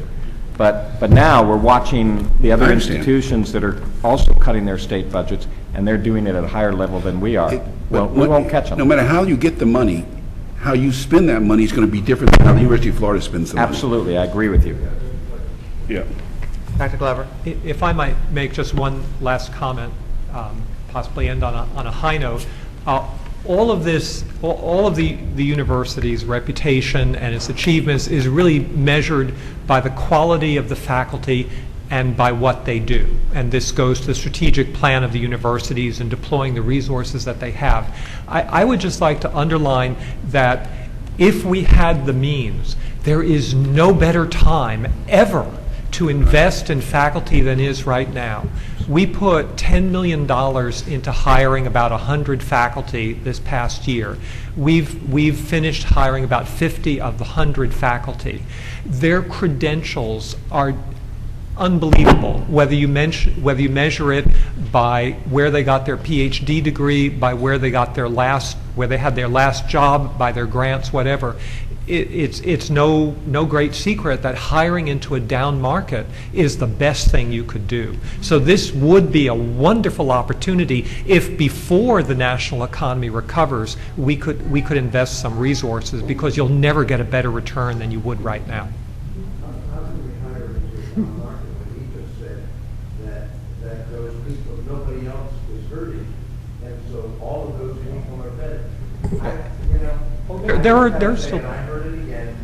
But now we're watching the other institutions that are also cutting their state budgets, and they're doing it at a higher level than we are. Well, we won't catch them. No matter how you get the money, how you spend that money is going to be different than how the University of Florida spends the money. Absolutely, I agree with you. Yeah. Dr. Glover. If I might make just one last comment, possibly end on a high note. All of the university's reputation and its achievements is really measured by the quality of the faculty and by what they do. And this goes to the strategic plan of the universities and deploying the resources that they have. I would just like to underline that if we had the means, there is no better time ever to invest in faculty than is right now. We put $10 million into hiring about 100 faculty this past year. We've finished hiring about 50 of the 100 faculty. Their credentials are unbelievable, whether you measure it by where they got their PhD degree, by where they got where they had their last job, by their grants, whatever. It's no great secret that hiring into a down market is the best thing you could do. So this would be a wonderful opportunity if before the national economy recovers, we could invest some resources, because you'll never get a better return than you would right now. Nobody else is hurting, and so all of those people are better. There's still. I heard it again,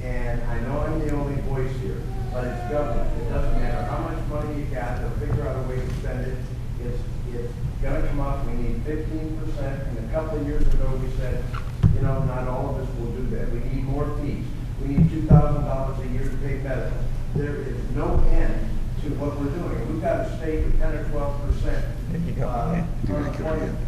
and I know I'm the only voice here, but it's government. It doesn't matter how much money you got, they'll figure out a way to spend it. It's going to come up. We need 15%, and a couple of years ago we said, not all of us will do that. We need more fees. We need $2,000 a year to pay medical. There is no end to what we're doing. We've got a state with 10 or 12% unemployment,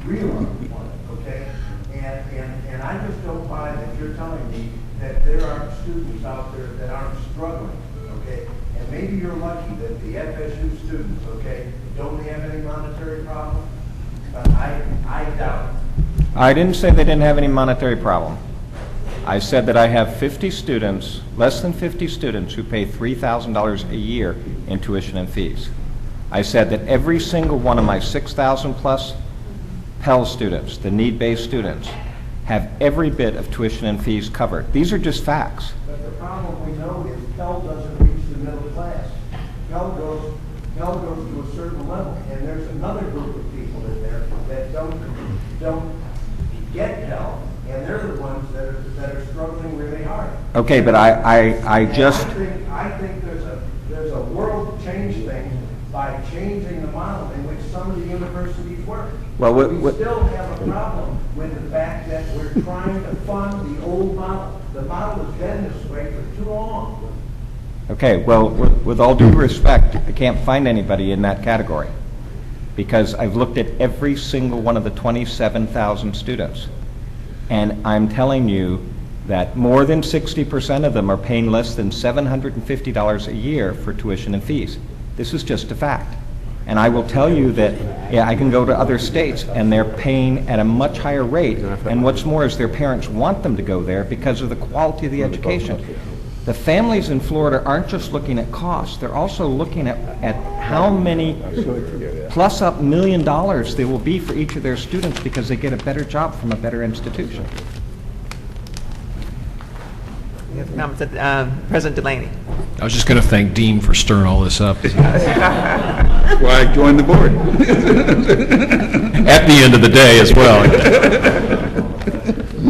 real unemployment, okay? And I just don't buy that you're telling me that there are students out there that aren't struggling, okay? And maybe you're lucky that the FSU students, okay, don't have any monetary problem, but I doubt it. I didn't say they didn't have any monetary problem. I said that I have 50 students, less than 50 students, who pay $3,000 a year in tuition and fees. I said that every single one of my 6,000 plus Pell students, the need-based students, have every bit of tuition and fees covered. These are just facts. But the problem we know is Pell doesn't reach the middle class. Pell goes to a certain level, and there's another group of people in there that don't get help, and they're the ones that are struggling really hard. Okay, but I just, I think there's a world change thing by changing the model in which some of the universities work. Well, we still have a problem with the fact that we're trying to fund the old model. The model has been this way for too long. okay, well, with all due respect, I can't find anybody in that category, because I've looked at every single one of the 27,000 students, and I'm telling you that more than 60% of them are paying less than $750 a year for tuition and fees. This is just a fact. And I will tell you that, yeah, I can go to other states, and they're paying at a much higher rate, and what's more is their parents want them to go there because of the quality of the education. The families in Florida aren't just looking at costs, they're also looking at how many plus up $1 million there will be for each of their students because they get a better job from a better institution. Any other comments? President Delaney. I was just going to thank Dean for stirring all this up. Why I joined the board. At the end of the day as well.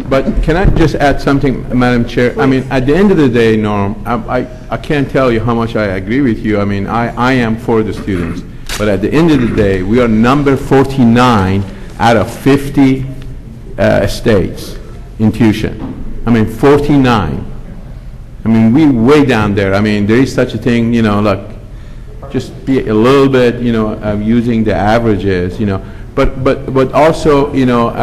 But can I just add something, Madam Chair? I mean, at the end of the day, Norm, I can't tell you how much I agree with you. I mean, I am for the students. But at the end of the day, we are number 49 out of 50 states in tuition. I mean, 49. I mean, we're way down there. I mean, there is such a thing, you know, like, just be a little bit, you know, using the averages, you know. But also, you know,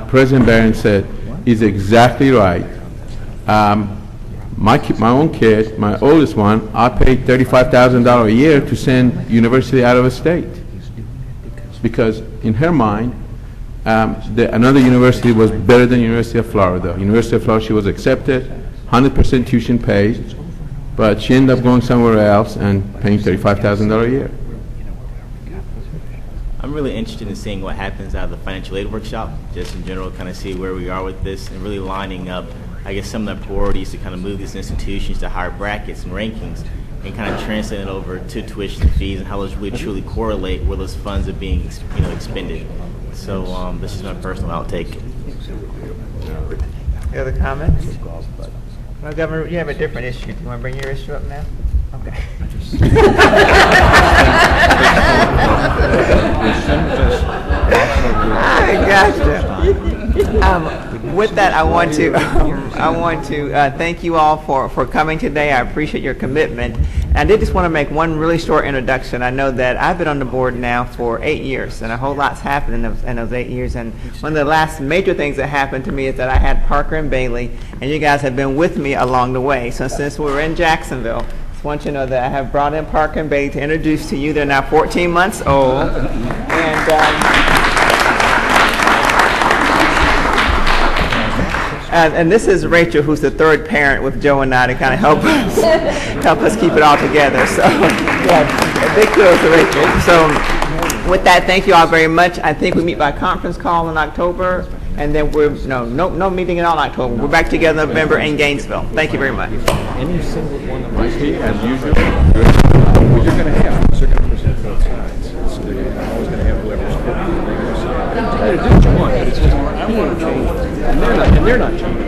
President Barron said, is exactly right. My own kid, my oldest one, I paid $35,000 a year to send university out of a state. Because in her mind, another university was better than University of Florida. University of Florida, she was accepted, 100% tuition paid, but she ended up going somewhere else and paying $35,000 a year. I'm really interested in seeing what happens out of the financial aid workshop, just in general, kind of see where we are with this and really lining up, I guess, some of the priorities to kind of move these institutions to higher brackets and rankings and kind of translate it over to tuition and fees and how those really truly correlate where those funds are being, you know, expended. So this is my personal outtake. Any other comments? Well, Governor, you have a different issue. Do you want to bring your issue up now? Okay. I gotcha. With that, I want to thank you all for coming today. I appreciate your commitment. I did just want to make one really short introduction. I know that I've been on the board now for 8 years, and a whole lot's happened in those 8 years. And one of the last major things that happened to me is that I had Parker and Bailey, and you guys have been with me along the way. So since we were in Jacksonville, I just want you to know that I have brought in Parker and Bailey to introduce to you. They're now 14 months old, and this is Rachel, who's the third parent with Joe and I to kind of help us keep it all together. So, yeah, big kudos to Rachel. So, with that, thank you all very much. I think we meet by conference call in October, and then we're no meeting at all in October. We're back together in November in Gainesville. Thank you very much. Any single one of us, as usual, what you're going to have is they're going to present both sides. So they're always going to have whoever's supporting the thing. It's just one, but it's just I want to change, and they're not changing.